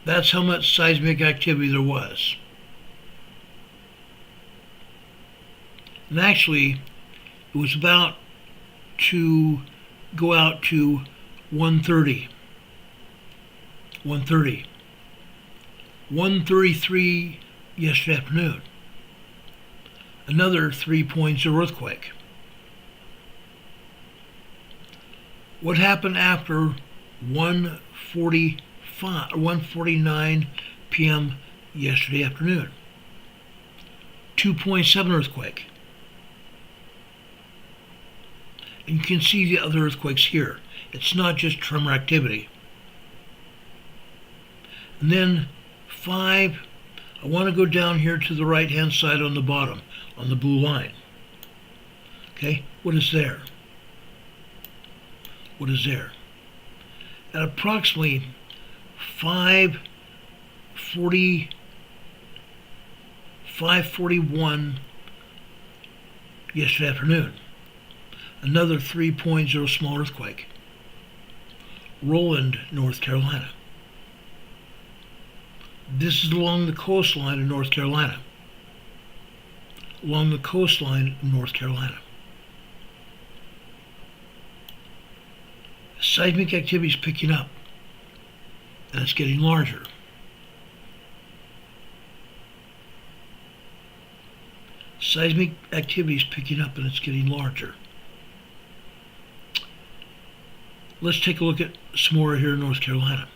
That's how much seismic activity there was. And actually, it was about to go out to 1:30. 1:33 yesterday afternoon. Another 3.0 earthquake. What happened after 1:49 p.m. yesterday afternoon? 2.7 earthquake. And you can see the other earthquakes here. It's not just tremor activity. And then 5, I want to go down here to the right-hand side on the bottom, on the blue line. Okay, what is there? What is there? At approximately 5:41 yesterday afternoon, another 3.0 small earthquake. Roland, North Carolina. This is along the coastline of North Carolina. Along the coastline of North Carolina. Seismic activity is picking up, and it's getting larger. Seismic activity is picking up, and it's getting larger. Let's take a look at some more here in North Carolina.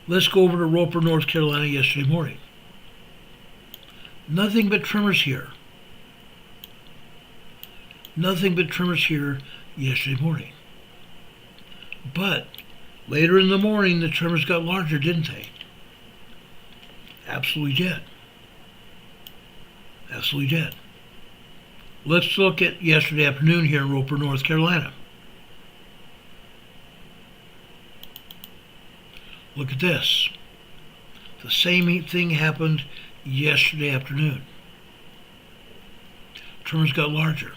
Let's go over to Roper, North Carolina yesterday morning. Nothing but tremors here. Nothing but tremors here yesterday morning. But later in the morning, the tremors got larger, didn't they? Absolutely did. Absolutely did. Let's look at yesterday afternoon here in Roper, North Carolina. Look at this. The same thing happened yesterday afternoon. Tremors got larger.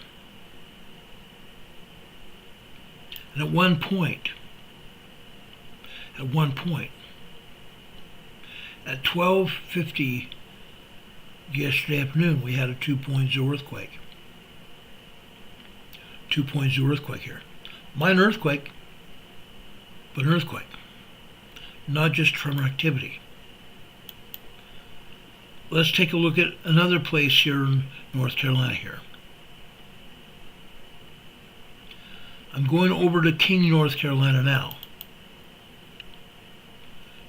And at one point, at 12:50 yesterday afternoon, we had a 2.0 earthquake. 2.0 earthquake here. Minor earthquake, but an earthquake. Not just tremor activity. Let's take a look at another place here in North Carolina here. I'm going over to King, North Carolina now.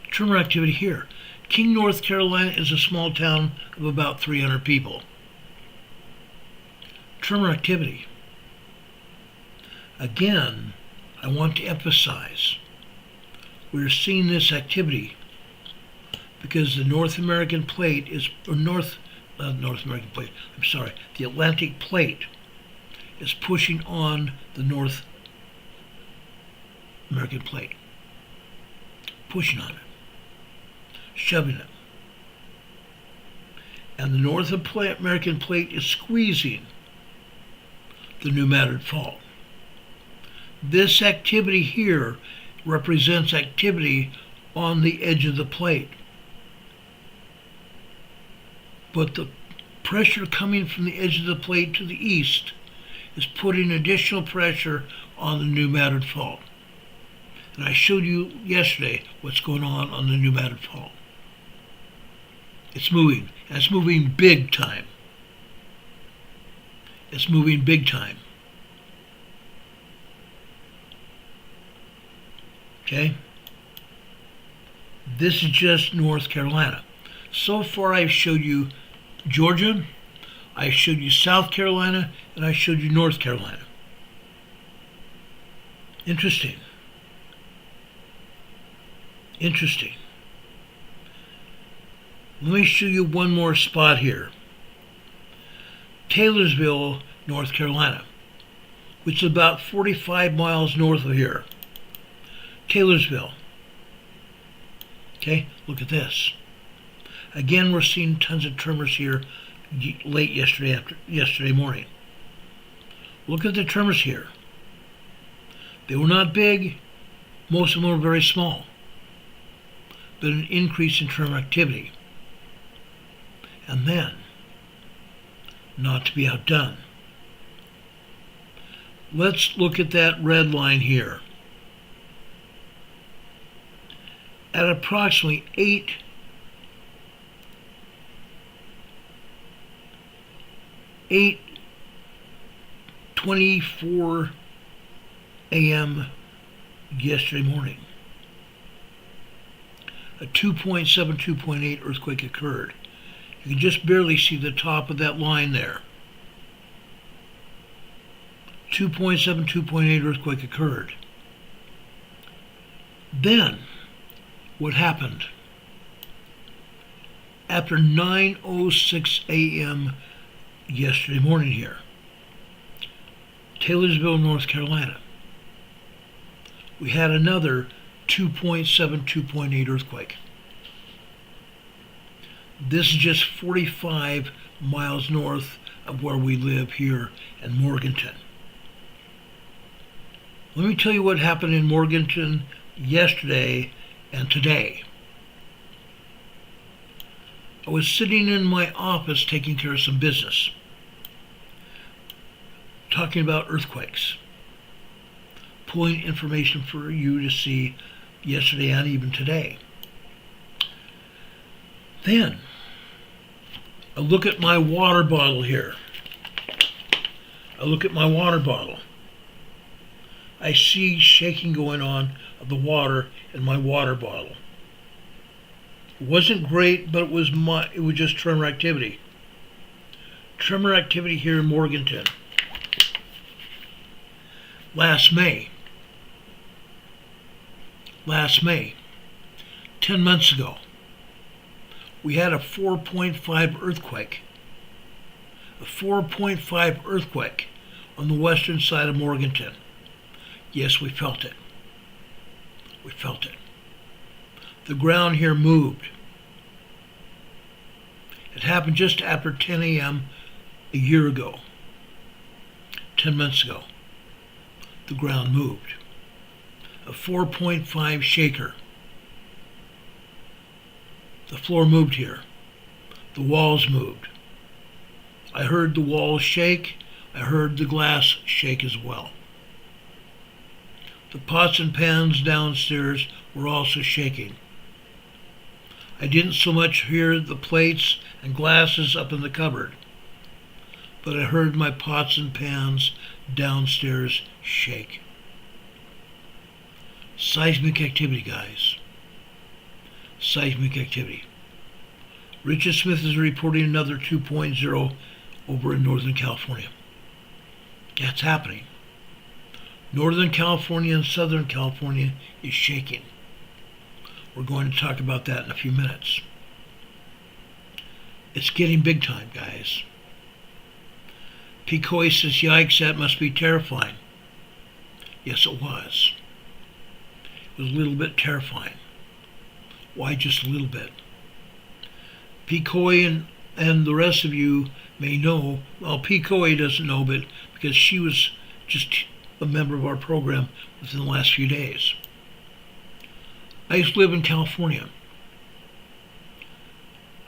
Tremor activity here. King, North Carolina is a small town of about 300 people. Tremor activity. Again, I want to emphasize we're seeing this activity because the North American plate is, or the Atlantic plate is pushing on the North American plate. Pushing on it. Shoving it. And the North American plate is squeezing the new mattered fault. This activity here represents activity on the edge of the plate. But the pressure coming from the edge of the plate to the east is putting additional pressure on the new mattered fault. And I showed you yesterday what's going on the new mattered fault. It's moving, and it's moving big time. It's moving big time. Okay? This is just North Carolina. So far I've showed you Georgia, I showed you South Carolina, and I showed you North Carolina. Interesting. Interesting. Let me show you one more spot here. Taylorsville, North Carolina, which is about 45 miles north of here. Taylorsville. Okay, look at this. Again, we're seeing tons of tremors here late yesterday morning. Look at the tremors here. They were not big. Most of them were very small. But an increase in tremor activity. And then, not to be outdone, let's look at that red line here. At approximately 8:24 a.m. yesterday morning, a 2.7, 2.8 earthquake occurred. You can just barely see the top of that line there. 2.7, 2.8 earthquake occurred. Then, what happened? After 9:06 a.m. yesterday morning here, Taylorsville, North Carolina, we had another 2.7, 2.8 earthquake. This is just 45 miles north of where we live here in Morganton. Let me tell you what happened in Morganton yesterday and today. I was sitting in my office taking care of some business, talking about earthquakes, pulling information for you to see yesterday and even today. Then, I look at my water bottle here. I look at my water bottle. I see shaking going on of the water in my water bottle. It wasn't great, but it was just tremor activity. Tremor activity here in Morganton. Last May, 10 months ago, we had a 4.5 earthquake. A 4.5 earthquake on the western side of Morganton. Yes, we felt it. We felt it. The ground here moved. It happened just after 10 a.m. a year ago. 10 months ago. The ground moved. A 4.5 shaker. The floor moved here. The walls moved. I heard the walls shake. I heard the glass shake as well. The pots and pans downstairs were also shaking. I didn't so much hear the plates and glasses up in the cupboard, but I heard my pots and pans downstairs shake. Seismic activity, guys. Seismic activity. Richard Smith is reporting another 2.0 over in Northern California. That's happening. Northern California and Southern California is shaking. We're going to talk about that in a few minutes. It's getting big time, guys. Picoy says, yikes, that must be terrifying. Yes, it was. It was a little bit terrifying. Why just a little bit? Picoy and the rest of you may know, well, Picoy doesn't know, but because she was just a member of our program within the last few days. I used to live in California.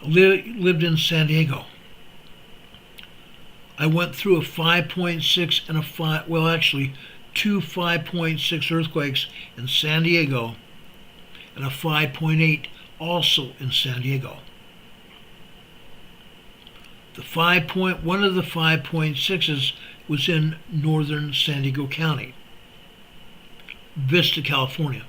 I lived in San Diego. I went through a 5.6 and a 5, well actually, two 5.6 earthquakes in San Diego and a 5.8 also in San Diego. One of the 5.6s was in northern San Diego County, Vista, California.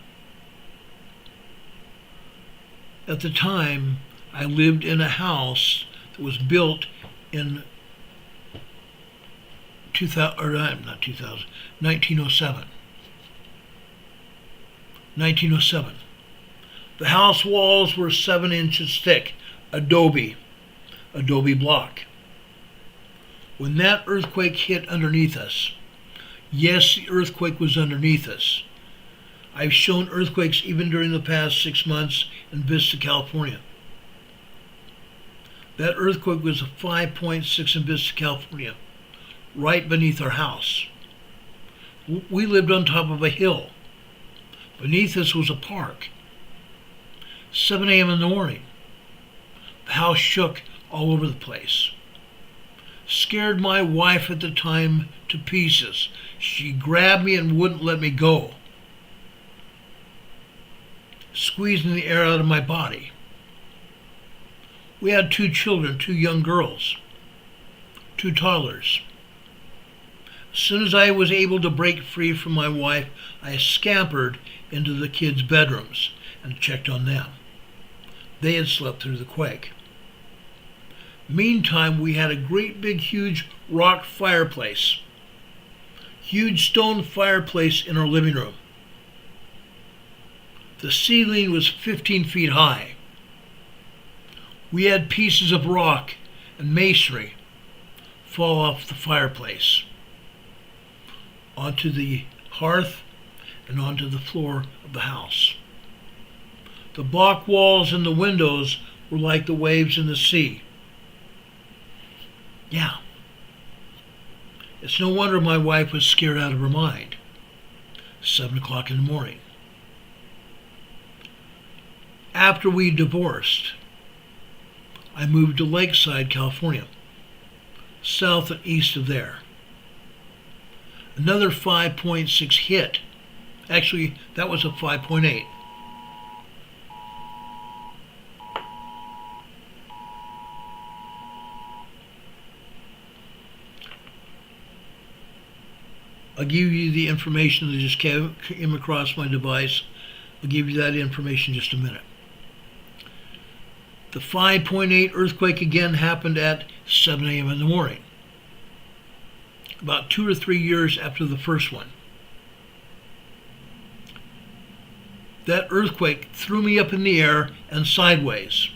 At the time, I lived in a house that was built in 1907. 1907. The house walls were 7 inches thick, adobe block. When that earthquake hit underneath us, yes, the earthquake was underneath us. I've shown earthquakes even during the past 6 months in Vista, California. That earthquake was a 5.6 in Vista, California, right beneath our house. We lived on top of a hill. Beneath us was a park. 7 a.m. in the morning. The house shook all over the place. Scared my wife at the time to pieces. She grabbed me and wouldn't let me go, squeezing the air out of my body. We had 2 children, 2 young girls, 2 toddlers. As soon as I was able to break free from my wife, I scampered into the kids' bedrooms and checked on them. They had slept through the quake. Meantime, we had a great big huge rock fireplace, huge stone fireplace in our living room. The ceiling was 15 feet high. We had pieces of rock and masonry fall off the fireplace onto the hearth and onto the floor of the house. The block walls and the windows were like the waves in the sea. Yeah. It's no wonder my wife was scared out of her mind. 7 o'clock in the morning. After we divorced, I moved to Lakeside, California, south and east of there. Another 5.6 hit. Actually, that was a 5.8. I'll give you the information that just came across my device. I'll give you that information in just a minute. The 5.8 earthquake again happened at 7 a.m. in the morning, about 2 or 3 years after the first one. That earthquake threw me up in the air and sideways,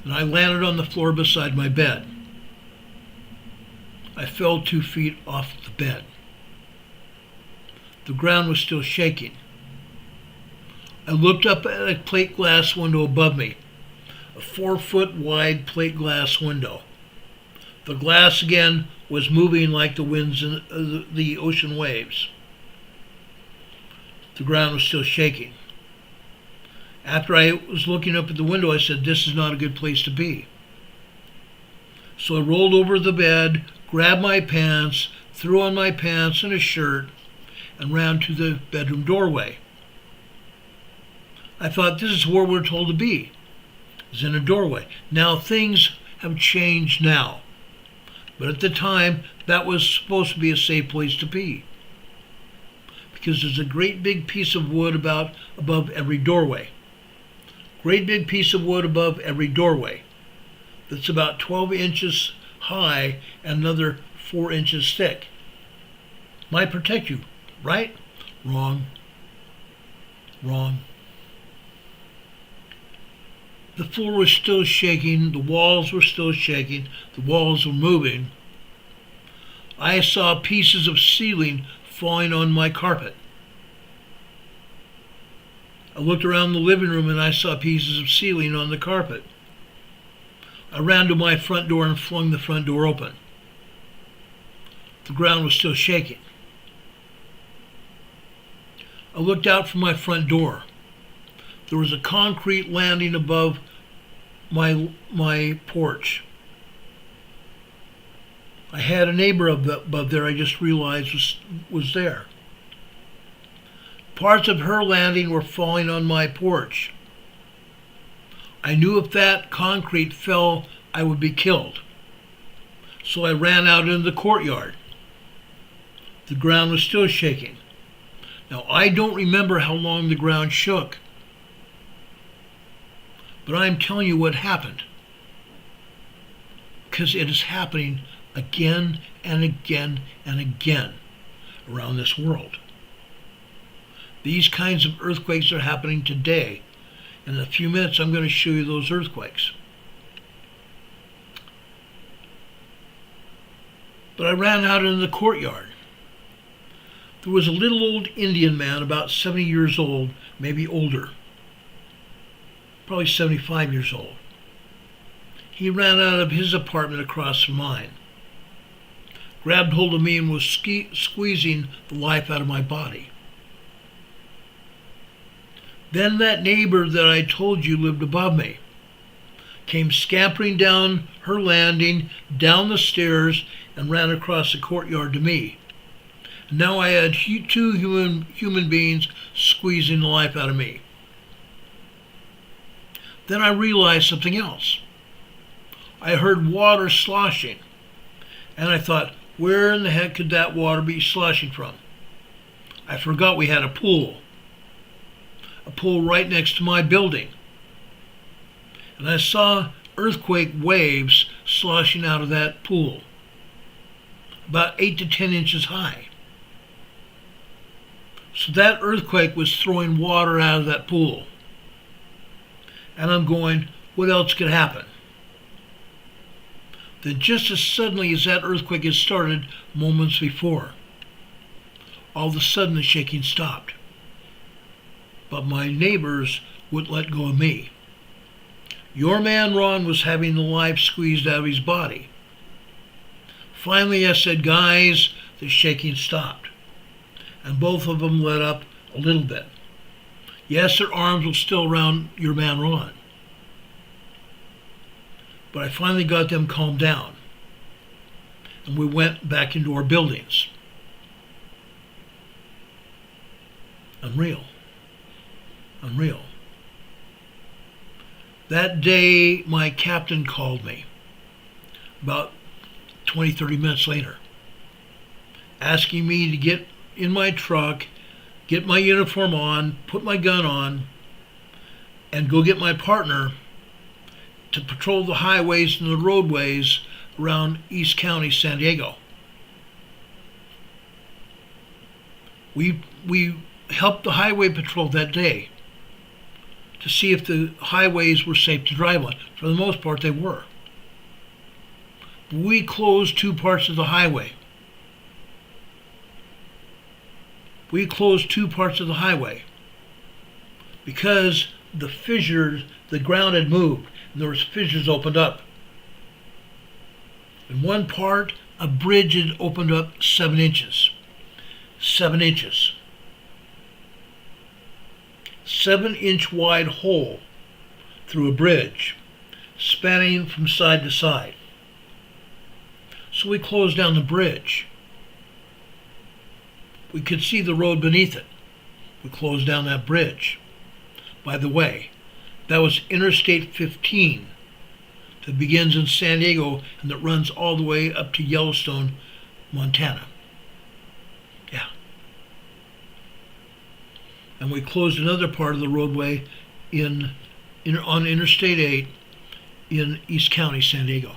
and I landed on the floor beside my bed. I fell 2 feet off the bed. The ground was still shaking. I looked up at a plate glass window above me, a 4-foot wide plate glass window. The glass again was moving like the winds in the ocean waves. The ground was still shaking. After I was looking up at the window, I said, this is not a good place to be. So I rolled over the bed, grabbed my pants, threw on my pants and a shirt, and ran to the bedroom doorway. I thought, this is where we're told to be, is in a doorway. Now things have changed now, but at the time that was supposed to be a safe place to be, because there's a great big piece of wood above every doorway. Great big piece of wood above every doorway that's about 12 inches high and another 4 inches thick. Might protect you, right? Wrong. Wrong. The floor was still shaking, the walls were still shaking, the walls were moving. I saw pieces of ceiling falling on my carpet. I looked around the living room and I saw pieces of ceiling on the carpet. I ran to my front door and flung the front door open. The ground was still shaking. I looked out from my front door. There was a concrete landing above my porch. I had a neighbor above there I just realized was there. Parts of her landing were falling on my porch. I knew if that concrete fell, I would be killed. So I ran out into the courtyard. The ground was still shaking. Now, I don't remember how long the ground shook, but I'm telling you what happened, because it is happening again and again and again around this world. These kinds of earthquakes are happening today. In a few minutes, I'm going to show you those earthquakes. But I ran out into the courtyard. There was a little old Indian man, about 70 years old, maybe older, probably 75 years old. He ran out of his apartment across from mine, grabbed hold of me and was squeezing the life out of my body. Then that neighbor that I told you lived above me came scampering down her landing, down the stairs, and ran across the courtyard to me. Now I had two human beings squeezing the life out of me. Then I realized something else. I heard water sloshing, and I thought, where in the heck could that water be sloshing from? I forgot we had a pool right next to my building. And I saw earthquake waves sloshing out of that pool, about 8 to 10 inches high. So that earthquake was throwing water out of that pool. And I'm going, what else could happen? Then just as suddenly as that earthquake had started moments before, all of a sudden the shaking stopped. But my neighbors wouldn't let go of me. Your man Ron was having the life squeezed out of his body. Finally I said, guys, the shaking stopped. And both of them let up a little bit. Yes, their arms were still around your man Ron. But I finally got them calmed down. And we went back into our buildings. Unreal. Unreal. That day, my captain called me about 20, 30 minutes later, asking me to get in my truck, get my uniform on, put my gun on, and go get my partner to patrol the highways and the roadways around East County, San Diego. We helped the highway patrol that day to see if the highways were safe to drive on. For the most part, they were. We closed 2 parts of the highway. We closed 2 parts of the highway because the fissures, the ground had moved, and there was fissures opened up. In one part, a bridge had opened up 7 inches. 7 inches. 7-inch wide hole through a bridge, spanning from side to side. So we closed down the bridge. We could see the road beneath it. We closed down that bridge. By the way, that was Interstate 15 that begins in San Diego and that runs all the way up to Yellowstone, Montana. Yeah. and we closed another part of the roadway on Interstate 8 in East County, San Diego.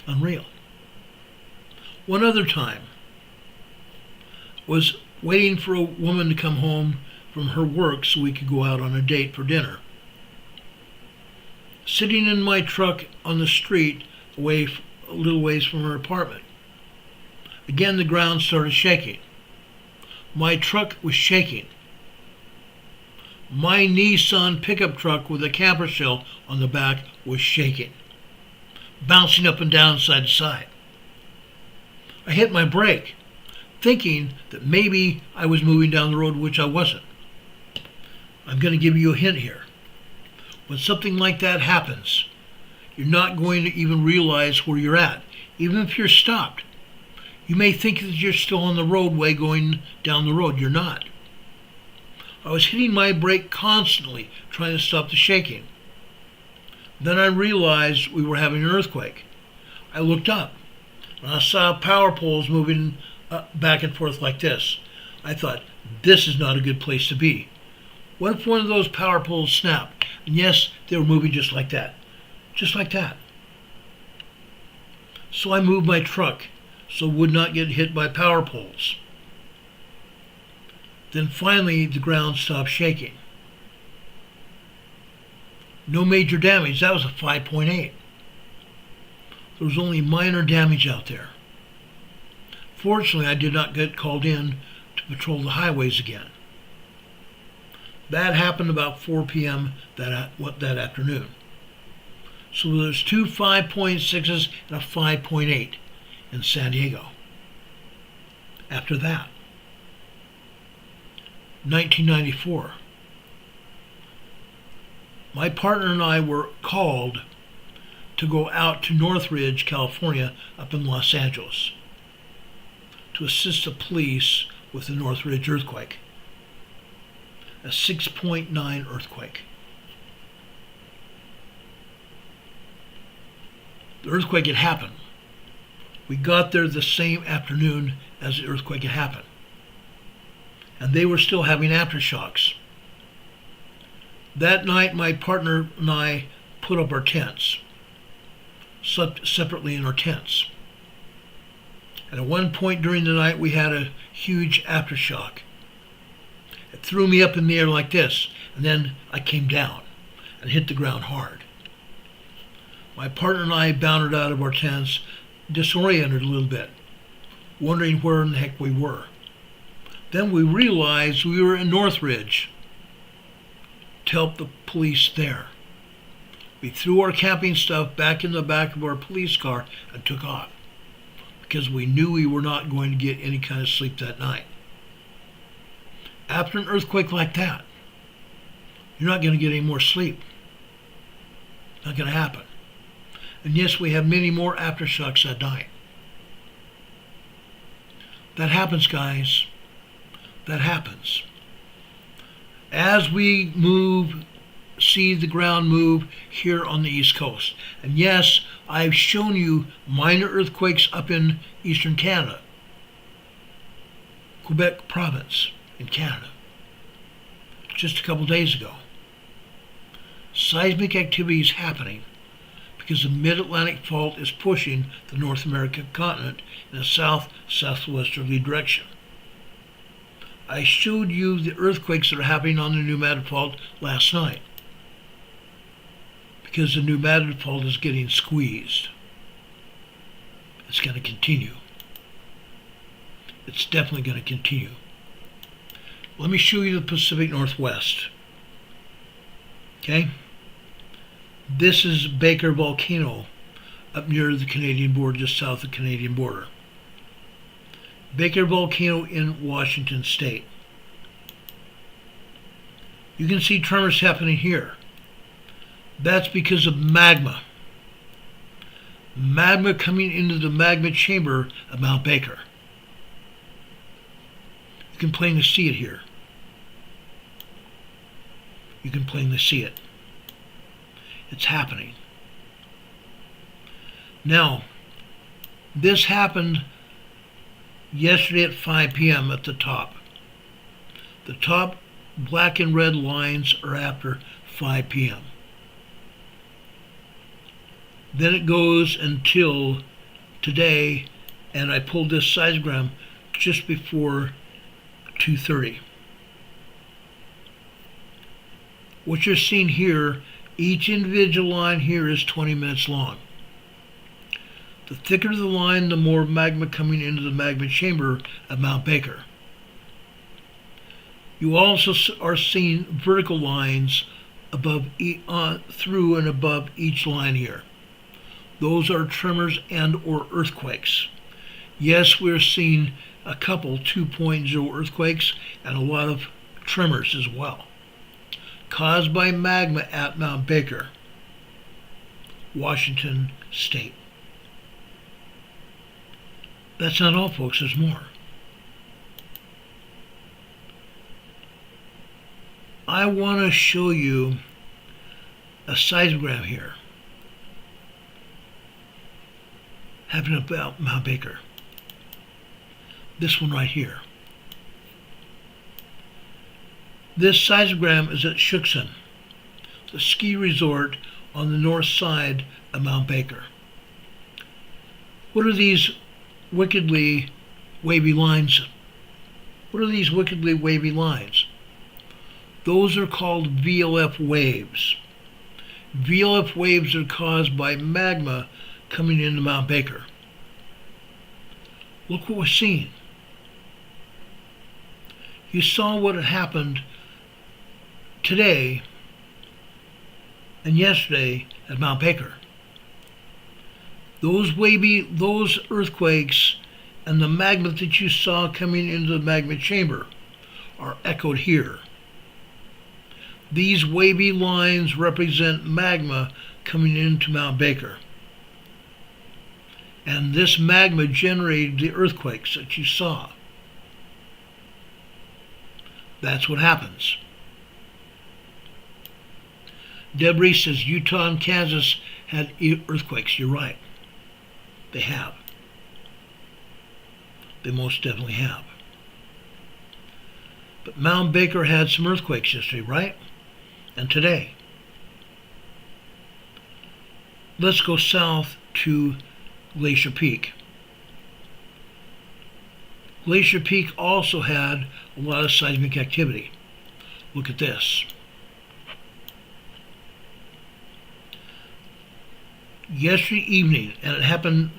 Unreal. One other time was waiting for a woman to come home from her work so we could go out on a date for dinner. Sitting in my truck on the street a little ways from her apartment. Again, the ground started shaking. My truck was shaking. My Nissan pickup truck with a camper shell on the back was shaking, bouncing up and down side to side. I hit my brake, thinking that maybe I was moving down the road, which I wasn't. I'm going to give you a hint here. When something like that happens, you're not going to even realize where you're at. Even if you're stopped, you may think that you're still on the roadway going down the road. You're not. I was hitting my brake constantly, trying to stop the shaking. Then I realized we were having an earthquake. I looked up, and I saw power poles moving back and forth like this. I thought, this is not a good place to be. What if one of those power poles snapped? And yes, they were moving just like that. Just like that. So I moved my truck so it would not get hit by power poles. Then finally the ground stopped shaking. No major damage. That was a 5.8. There was only minor damage out there. Fortunately, I did not get called in to patrol the highways again. That happened about 4 p.m. that afternoon. So there's two 5.6s and a 5.8 in San Diego. After that, 1994, my partner and I were called to go out to Northridge, California, up in Los Angeles, to assist the police with the Northridge earthquake, a 6.9 earthquake. The earthquake had happened. We got there the same afternoon as the earthquake had happened, and they were still having aftershocks. That night, my partner and I put up our tents, slept separately in our tents. And at one point during the night, we had a huge aftershock. It threw me up in the air like this, and then I came down and hit the ground hard. My partner and I bounded out of our tents, disoriented a little bit, wondering where in the heck we were. Then we realized we were in Northridge to help the police there. We threw our camping stuff back in the back of our police car and took off because we knew we were not going to get any kind of sleep that night. After an earthquake like that, you're not going to get any more sleep. Not going to happen. And yes, we have many more aftershocks that night. That happens, guys. That happens. As we see the ground move here on the East Coast. And yes, I've shown you minor earthquakes up in eastern Canada, Quebec province in Canada, just a couple days ago. Seismic activity is happening because the mid-Atlantic fault is pushing the North American continent in a south-southwesterly direction. I showed you the earthquakes that are happening on the New Madrid Fault last night because the New Madrid Fault is getting squeezed. It's going to continue. It's definitely going to continue. Let me show you the Pacific Northwest. Okay? This is Baker Volcano up near the Canadian border, just south of the Canadian border. Baker Volcano in Washington State. You can see tremors happening here. That's because of magma. Magma coming into the magma chamber of Mount Baker. You can plainly see it here. You can plainly see it. It's happening. Now, this happened yesterday at 5 p.m. at the top. The top black and red lines are after 5 p.m. Then it goes until today, and I pulled this seismogram just before 2:30. What you're seeing here, each individual line here is 20 minutes long. The thicker the line, the more magma coming into the magma chamber at Mount Baker. You also are seeing vertical lines above, through and above each line here. Those are tremors and or earthquakes. Yes, we're seeing a couple 2.0 earthquakes and a lot of tremors as well, caused by magma at Mount Baker, Washington State. That's not all, folks. There's more. I want to show you a seismogram here happening about Mount Baker. This one right here. This seismogram is at Shuxon, the ski resort on the north side of Mount Baker. What are these wickedly wavy lines? What are these wickedly wavy lines? Those are called VLF waves. VLF waves are caused by magma coming into Mount Baker. Look what we're seeing. You saw what had happened today and yesterday at Mount Baker. Those earthquakes and the magma that you saw coming into the magma chamber are echoed here. These wavy lines represent magma coming into Mount Baker. And this magma generated the earthquakes that you saw. That's what happens. Debris says Utah and Kansas had earthquakes. You're right. They have. They most definitely have. But Mount Baker had some earthquakes yesterday, right? And today. Let's go south to Glacier Peak. Glacier Peak also had a lot of seismic activity. Look at this. Yesterday evening, and it happened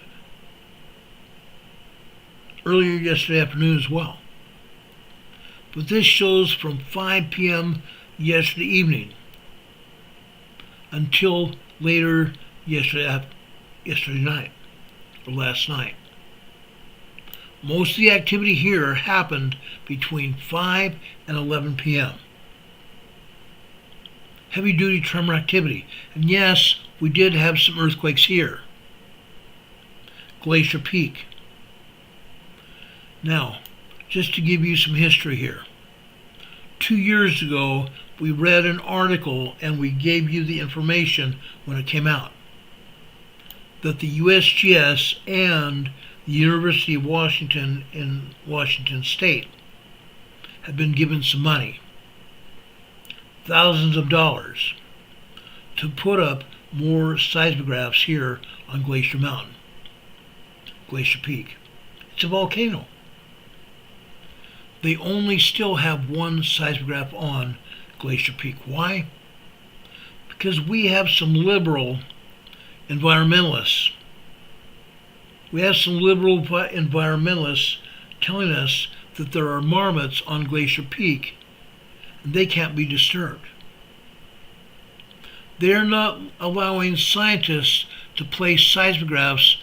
earlier yesterday afternoon as well. But this shows from 5 p.m. yesterday evening until later yesterday night, or last night. Most of the activity here happened between 5 and 11 p.m. Heavy-duty tremor activity. And yes, we did have some earthquakes here. Glacier Peak. Now, just to give you some history here. 2 years ago, we read an article and we gave you the information when it came out that the USGS and the University of Washington in Washington State had been given some money, thousands of dollars, to put up more seismographs here on Glacier Mountain, Glacier Peak. It's a volcano. They only still have one seismograph on Glacier Peak. Why? Because we have some liberal environmentalists. We have some liberal environmentalists telling us that there are marmots on Glacier Peak and they can't be disturbed. They're not allowing scientists to place seismographs,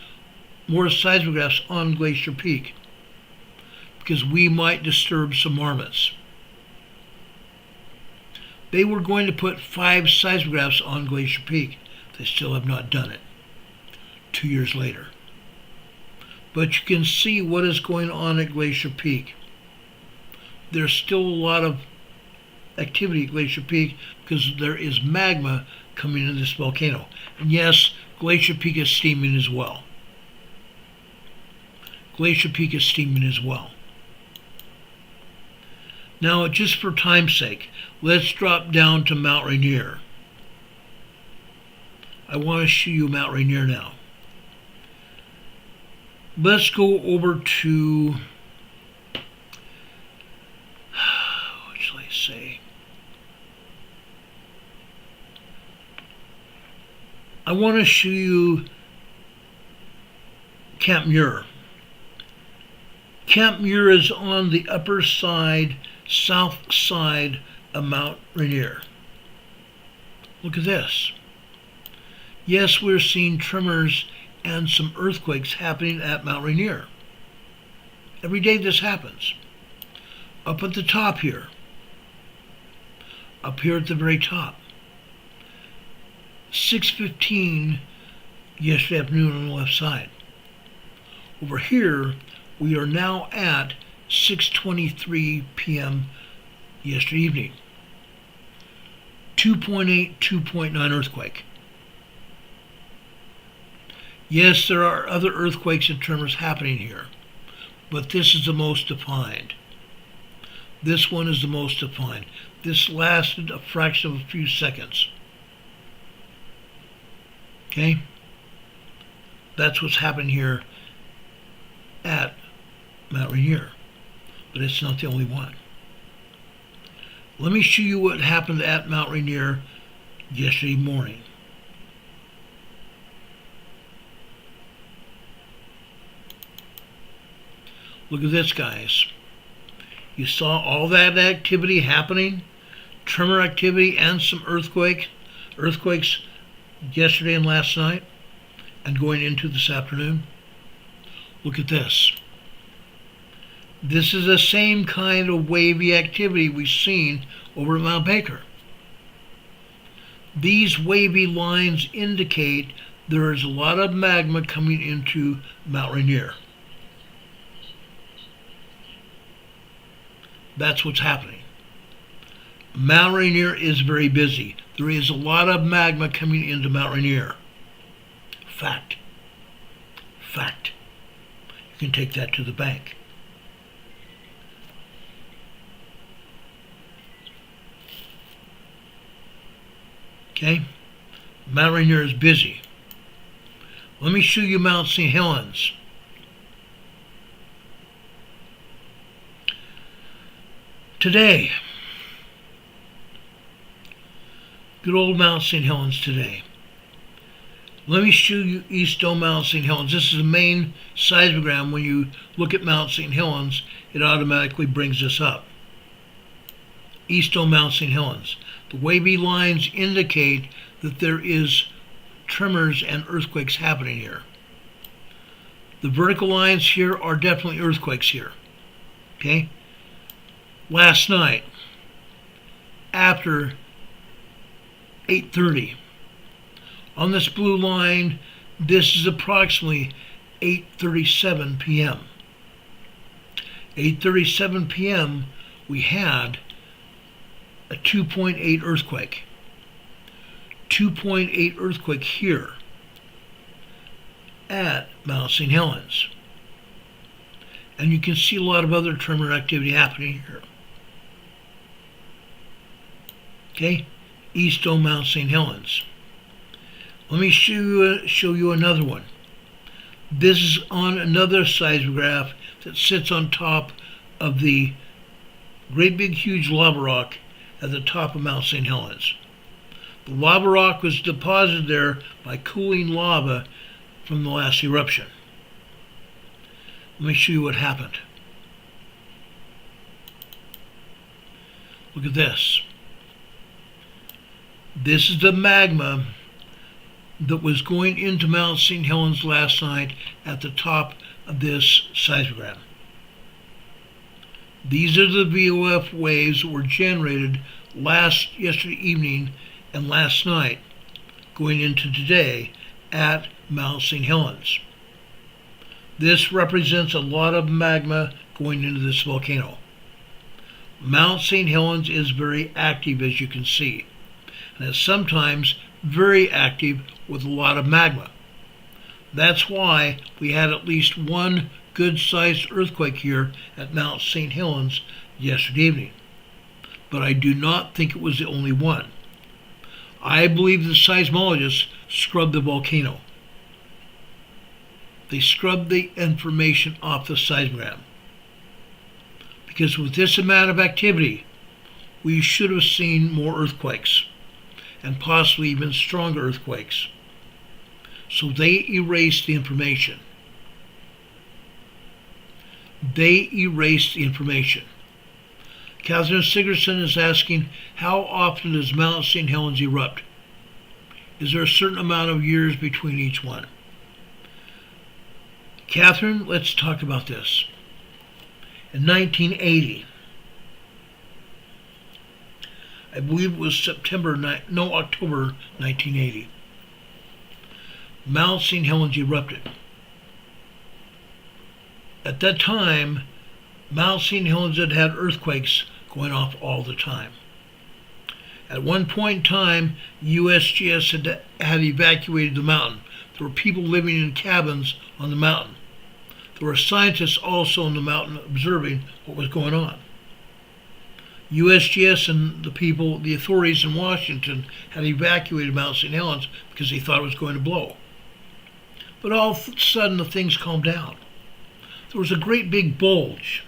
more seismographs on Glacier Peak because we might disturb some marmots. They were going to put 5 seismographs on Glacier Peak. They still have not done it. 2 years later. But you can see what is going on at Glacier Peak. There's still a lot of activity at Glacier Peak because there is magma coming into this volcano. And yes, Glacier Peak is steaming as well. Glacier Peak is steaming as well. Now, just for time's sake, let's drop down to Mount Rainier. I want to show you Mount Rainier now. Let's go over to, what shall I say? I want to show you Camp Muir. Camp Muir is on the upper side, south side of Mount Rainier. Look at this. Yes, we're seeing tremors and some earthquakes happening at Mount Rainier. Every day this happens. Up at the top here. Up here at the very top. 6:15 yesterday afternoon on the left side. Over here, we are now at 6:23 p.m. yesterday evening. 2.8, 2.9 earthquake. Yes, there are other earthquakes and tremors happening here, but this is the most defined. This one is the most defined. This lasted a fraction of a few seconds. Okay? That's what's happening here at Mount Rainier, but it's not the only one. Let me show you what happened at Mount Rainier yesterday morning. Look at this, guys. You saw all that activity happening, tremor activity and some earthquakes yesterday and last night, and going into this afternoon. Look at this. This is the same kind of wavy activity we've seen over at Mount Baker. These wavy lines indicate there is a lot of magma coming into Mount Rainier. That's what's happening. Mount Rainier is very busy. There is a lot of magma coming into Mount Rainier. Fact. Fact. You can take that to the bank. Okay? Mount Rainier is busy. Let me show you Mount St. Helens. Today, good old Mount St. Helens today. Let me show you East Dome Mount St. Helens. This is the main seismogram. When you look at Mount St. Helens, it automatically brings this up. East Dome Mount St. Helens. The wavy lines indicate that there is tremors and earthquakes happening here. The vertical lines here are definitely earthquakes here. Okay? Last night, after 8:30, on this blue line, this is approximately 8:37 p.m. 8:37 p.m. we had a 2.8 earthquake. 2.8 earthquake here at Mount St. Helens. And you can see a lot of other tremor activity happening here. Okay, East Dome Mount St. Helens. Let me show you another one. This is on another seismograph that sits on top of the great big huge lava rock at the top of Mount St. Helens. The lava rock was deposited there by cooling lava from the last eruption. Let me show you what happened. Look at this. This is the magma that was going into Mount St. Helens last night at the top of this seismogram. These are the VOF waves that were generated yesterday evening and last night going into today at Mount St. Helens. This represents a lot of magma going into this volcano. Mount St. Helens is very active, as you can see, and is sometimes very active with a lot of magma. That's why we had at least one good-sized earthquake here at Mount St. Helens yesterday evening. but I do not think it was the only one. I believe the seismologists scrubbed the volcano. They scrubbed the information off the seismogram. Because with this amount of activity, we should have seen more earthquakes, and possibly even stronger earthquakes. So they erased the information. They erased the information. Catherine Sigurdsson is asking, how often does Mount St. Helens erupt? Is there a certain amount of years between each one? Catherine, let's talk about this. In 1980, I believe it was October 1980, Mount St. Helens erupted. At that time, Mount St. Helens had earthquakes going off all the time. At one point in time, USGS had evacuated the mountain. There were people living in cabins on the mountain. There were scientists also on the mountain observing what was going on. USGS and the authorities in Washington had evacuated Mount St. Helens because they thought it was going to blow. But all of a sudden the things calmed down. There was a great big bulge.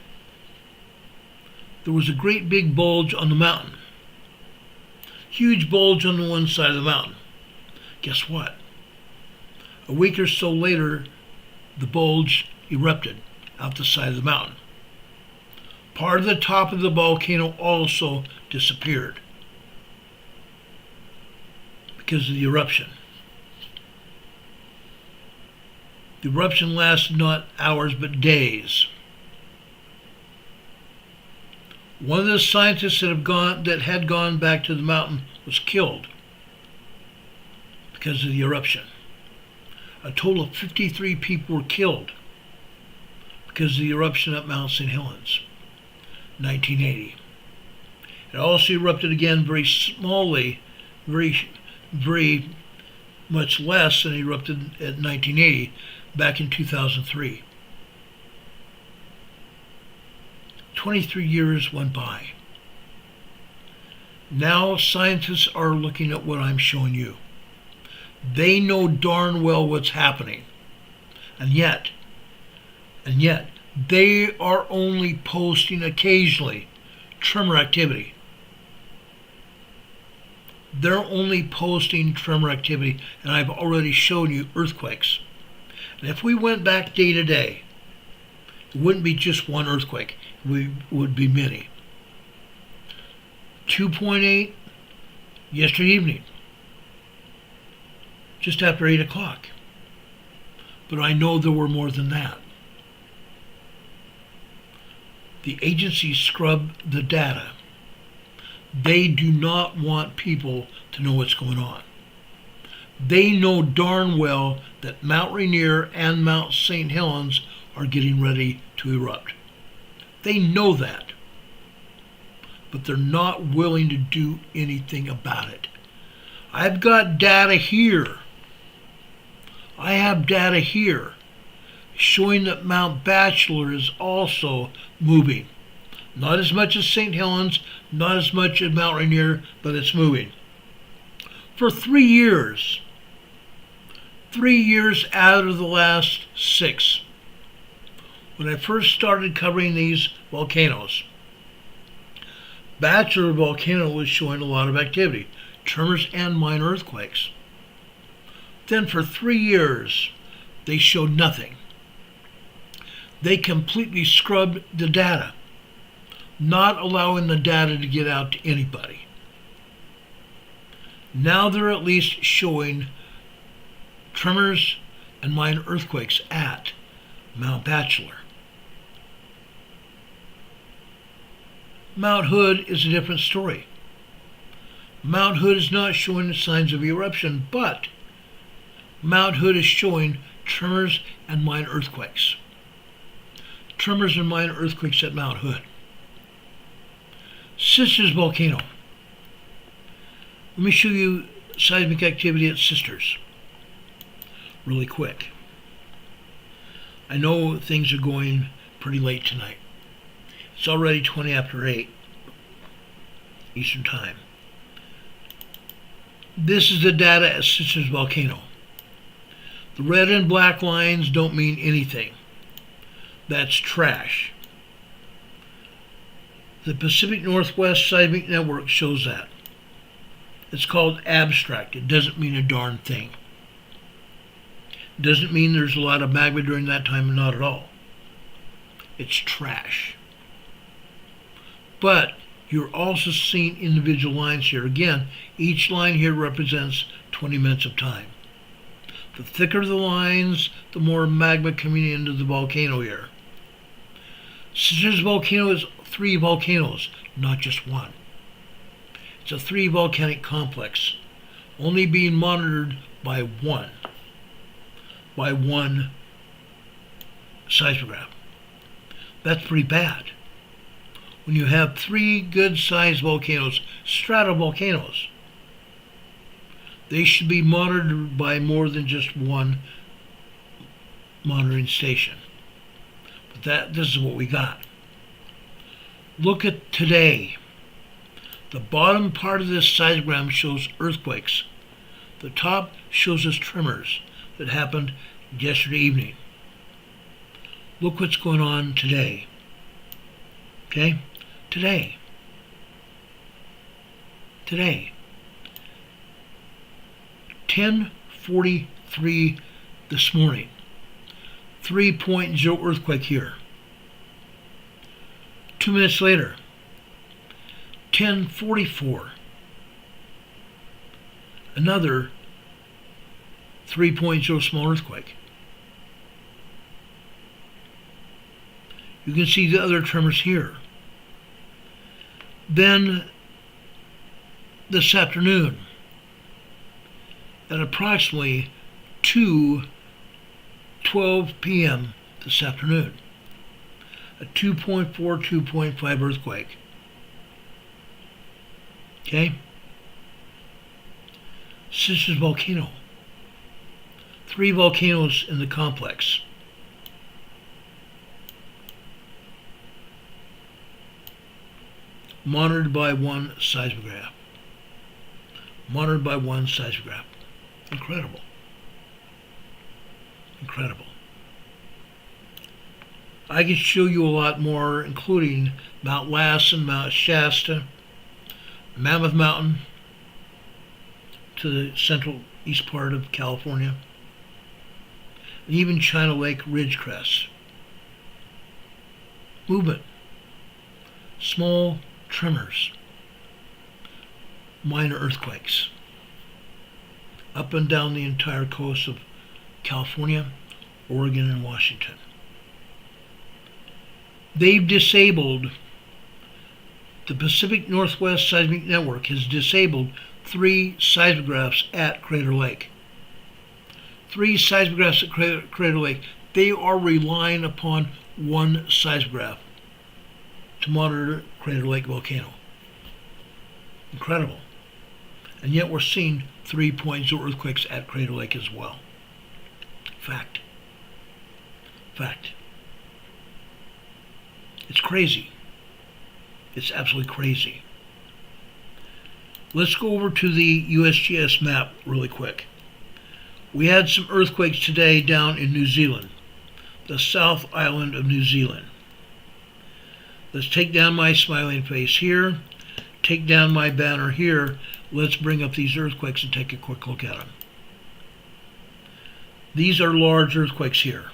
There was a great big bulge on the mountain. Huge bulge on the one side of the mountain. Guess what? A week or so later, the bulge erupted out the side of the mountain. Part of the top of the volcano also disappeared because of the eruption. The eruption lasted not hours but days. One of the scientists that had gone back to the mountain was killed because of the eruption. A total of 53 people were killed because of the eruption at Mount St. Helens, 1980. It also erupted again very smallly, very much less than it erupted at 1980 back in 2003. 23 years went by. Now scientists are looking at what I'm showing you. They know darn well what's happening. And yet, they are only posting occasionally tremor activity. They're only posting tremor activity, and I've already shown you earthquakes. And if we went back day to day, it wouldn't be just one earthquake. It would be many. 2.8 yesterday evening, just after 8 o'clock. But I know there were more than that. The agencies scrub the data. They do not want people to know what's going on. They know darn well that Mount Rainier and Mount St. Helens are getting ready to erupt. They know that. But they're not willing to do anything about it. I've got data here. I have data here showing that Mount Bachelor is also moving. Not as much as St. Helens, not as much as Mount Rainier, but it's moving. For 3 years. 3 years out of the last 6. When I first started covering these volcanoes, Bachelor volcano was showing a lot of activity, tremors and minor earthquakes. Then for 3 years, they showed nothing. They completely scrubbed the data, not allowing the data to get out to anybody. Now they're at least showing tremors and minor earthquakes at Mount Bachelor. Mount Hood is a different story. Mount Hood is not showing signs of eruption, but Mount Hood is showing tremors and minor earthquakes. Tremors and minor earthquakes at Mount Hood. Sisters Volcano. Let me show you seismic activity at Sisters really quick. I know things are going pretty late tonight. It's already 20 after 8. Eastern Time. This is the data at Sisters Volcano. The red and black lines don't mean anything. That's trash. The Pacific Northwest Seismic Network shows that. It's called abstract. It doesn't mean a darn thing. It doesn't mean there's a lot of magma during that time, not at all. It's trash. But you're also seeing individual lines here. Again, each line here represents 20 minutes of time. The thicker the lines, the more magma coming into the volcano here. Sisters Volcano is 3 volcanoes, not just one. It's a 3 volcanic complex, only being monitored by one seismograph. That's pretty bad. When you have 3 good-sized volcanoes, stratovolcanoes, they should be monitored by more than just one monitoring station. But this is what we got. Look at today. The bottom part of this seismogram shows earthquakes. The top shows us tremors that happened yesterday evening. Look what's going on today. Okay? Today. 10:43 this morning. 3.0 earthquake here. 2 minutes later, 10:44, another 3.0 small earthquake. You can see the other tremors here. Then this afternoon, at approximately 2:12 p.m. this afternoon, a 2.4, 2.5 earthquake. Okay? Sisters Volcano. 3 volcanoes in the complex. Monitored by one seismograph. Incredible. I can show you a lot more, including Mount Lassen, Mount Shasta, Mammoth Mountain to the central east part of California, and even China Lake Ridgecrest. Movement. Small tremors. Minor earthquakes. Up and down the entire coast of California, Oregon, and Washington. They've disabled, the Pacific Northwest Seismic Network has disabled 3 seismographs at Crater Lake. 3 seismographs at Crater Lake. They are relying upon one seismograph to monitor Crater Lake volcano. Incredible. And yet we're seeing 3.0 earthquakes at Crater Lake as well. Fact. It's crazy. It's absolutely crazy. Let's go over to the USGS map really quick. We had some earthquakes today down in New Zealand, the South Island of New Zealand. Let's take down my smiling face here, take down my banner here. Let's bring up these earthquakes and take a quick look at them. These are large earthquakes here.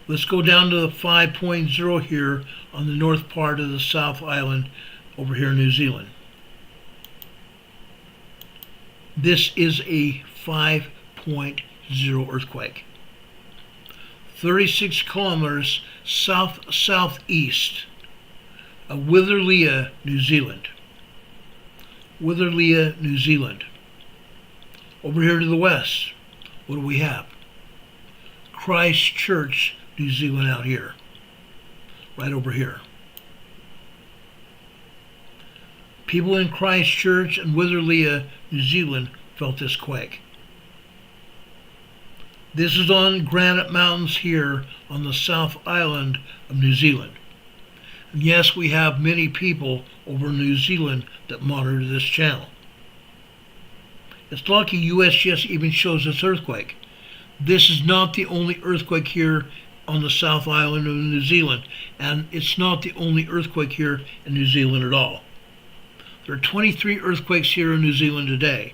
Let's go down to the 5.0 here on the north part of the South Island over here in New Zealand. This is a 5.0 earthquake. 36 kilometers south-southeast of Witherlea, New Zealand. Over here to the west, what do we have? Christchurch, New Zealand out here. Right over here. People in Christchurch and Witherlea, New Zealand felt this quake. This is on granite mountains here on the South Island of New Zealand. And yes, we have many people over in New Zealand that monitor this channel. It's lucky USGS even shows this earthquake. This is not the only earthquake here on the South Island of New Zealand, and it's not the only earthquake here in New Zealand at all. There are 23 earthquakes here in New Zealand today,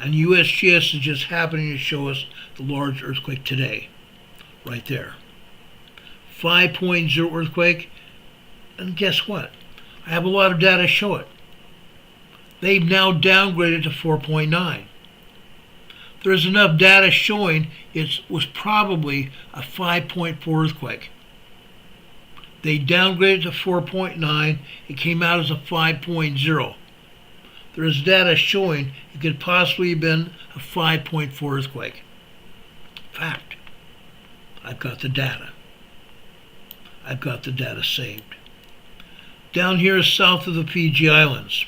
and USGS is just happening to show us the large earthquake today, right there. 5.0 earthquake, and guess what? I have a lot of data to show it. They've now downgraded to 4.9. There's enough data showing it was probably a 5.4 earthquake. They downgraded to 4.9. It came out as a 5.0. There is data showing it could possibly have been a 5.4 earthquake. Fact. I've got the data. I've got the data saved. Down here south of the Fiji Islands,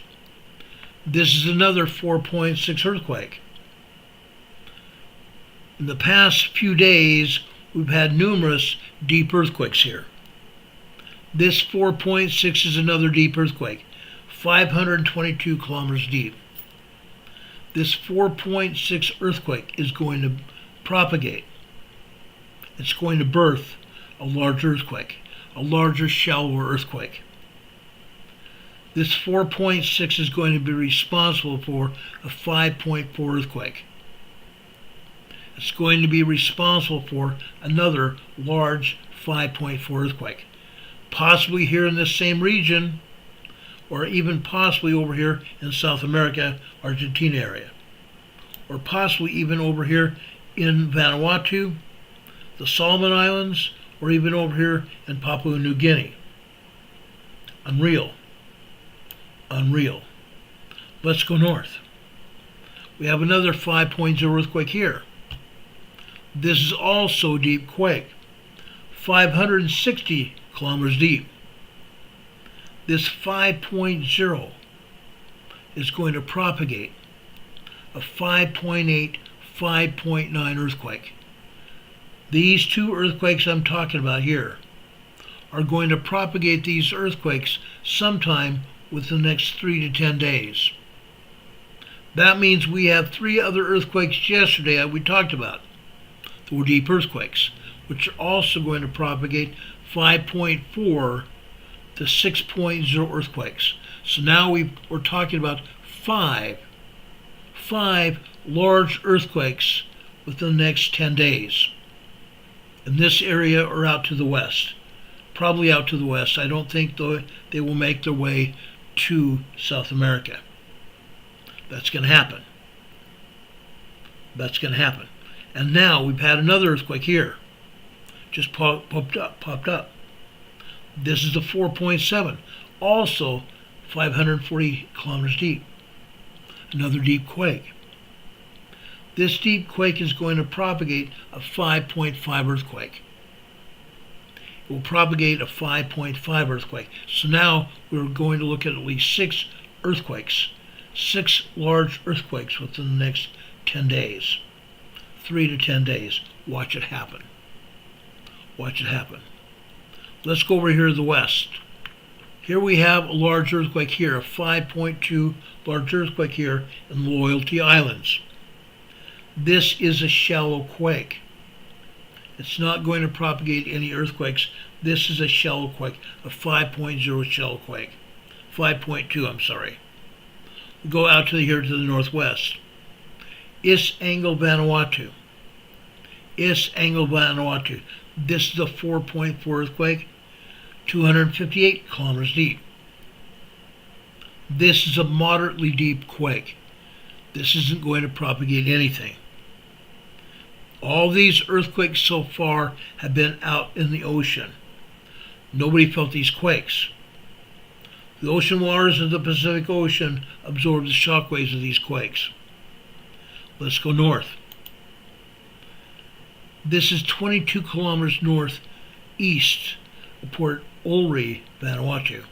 this is another 4.6 earthquake. In the past few days, we've had numerous deep earthquakes here. This 4.6 is another deep earthquake, 522 kilometers deep. This 4.6 earthquake is going to propagate. It's going to birth a large earthquake, a larger, shallower earthquake. This 4.6 is going to be responsible for a 5.4 earthquake. It's going to be responsible for another large 5.4 earthquake, possibly here in this same region, or even possibly over here in South America, Argentina area, or possibly even over here in Vanuatu, the Solomon Islands, or even over here in Papua New Guinea. Unreal. Unreal. Let's go north. We have another 5.0 earthquake here. This is also a deep quake, 560 kilometers deep. This 5.0 is going to propagate a 5.8, 5.9 earthquake. These two earthquakes I'm talking about here are going to propagate these earthquakes sometime within the next 3 to 10 days. That means we have 3 other earthquakes yesterday that we talked about. There were deep earthquakes, which are also going to propagate 5.4 to 6.0 earthquakes. So now we're talking about five large earthquakes within the next 10 days. In this area or out to the west. Probably out to the west. I don't think they will make their way to South America. That's going to happen. That's going to happen. And now we've had another earthquake here. Just popped up. This is the 4.7. Also 540 kilometers deep. Another deep quake. This deep quake is going to propagate a 5.5 earthquake. It will propagate a 5.5 earthquake. So now we're going to look at least 6 earthquakes. 6 large earthquakes within the next 10 days. 3 to 10 days. Watch it happen. Watch it happen. Let's go over here to the west. Here we have a large earthquake here, a 5.2 large earthquake here in the Loyalty Islands. This is a shallow quake. It's not going to propagate any earthquakes. This is a shallow quake, a 5.0 shallow quake. 5.2, I'm sorry. We go out here to the northwest. Is-Angel Vanuatu. Is-Angel Vanuatu. This is a 4.4 earthquake, 258 kilometers deep. This is a moderately deep quake. This isn't going to propagate anything. All these earthquakes so far have been out in the ocean. Nobody felt these quakes. The ocean waters of the Pacific Ocean absorb the shock waves of these quakes. Let's go north. This is 22 kilometers northeast of Port Olry, Vanuatu.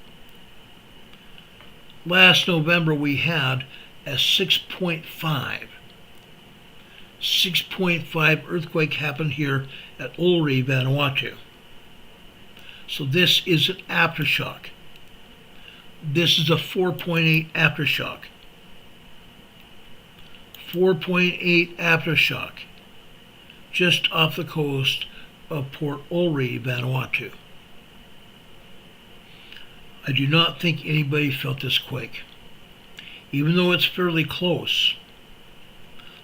Last November we had a 6.5 earthquake happened here at Olry, Vanuatu. So this is an aftershock. This is a 4.8 aftershock. 4.8 aftershock. Just off the coast of Port Olry, Vanuatu. I do not think anybody felt this quake. Even though it's fairly close,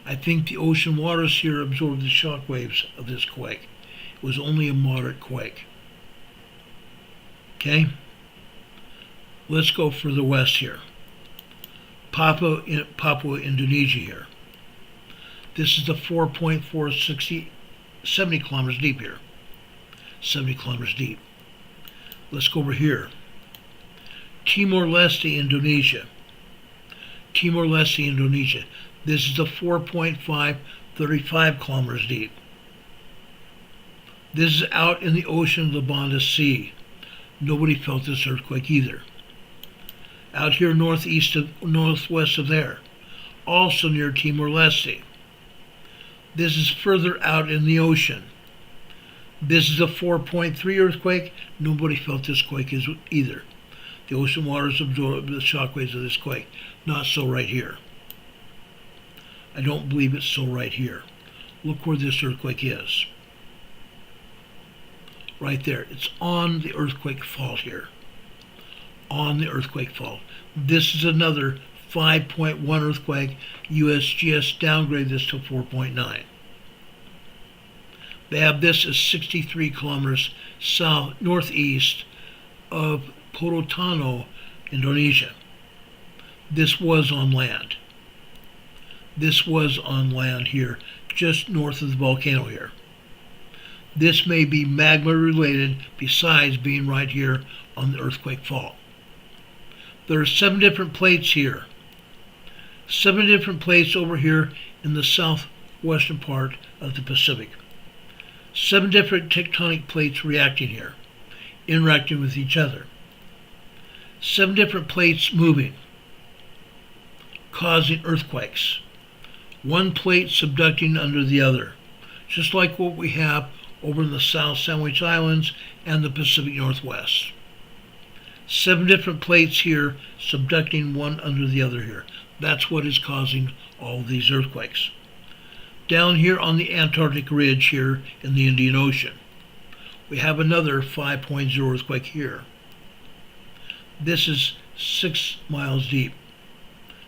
I think the ocean waters here absorbed the shock waves of this quake. It was only a moderate quake. Okay? Let's go further west here. Papua, Indonesia here. This is the 4.460, 70 kilometers deep here. 70 kilometers deep. Let's go over here. Timor-Leste, Indonesia. Timor-Leste, Indonesia. This is the 4.5, 35 kilometers deep. This is out in the ocean of the Banda Sea. Nobody felt this earthquake either. Out here northwest of there, also near Timor-Leste. This is further out in the ocean. This is a 4.3 earthquake. Nobody felt this quake either. The ocean waters absorbed the shock waves of this quake. Not so right here. I don't believe it's so right here. Look where this earthquake is. Right there. It's on the earthquake fault here. On the earthquake fault. This is another 5.1 earthquake. USGS downgraded this to 4.9. They have this as 63 kilometers northeast of Morganton, Indonesia. This was on land. This was on land here, just north of the volcano here. This may be magma related besides being right here on the earthquake fault. There are 7 different plates here. 7 different plates over here in the southwestern part of the Pacific. 7 different tectonic plates reacting here, interacting with each other. 7 different plates moving, causing earthquakes. 1 plate subducting under the other, just like what we have over in the South Sandwich Islands and the Pacific Northwest. 7 different plates here subducting one under the other here. That's what is causing all of these earthquakes. Down here on the Antarctic ridge here in the Indian Ocean, we have another 5.0 earthquake here. This is 6 miles deep.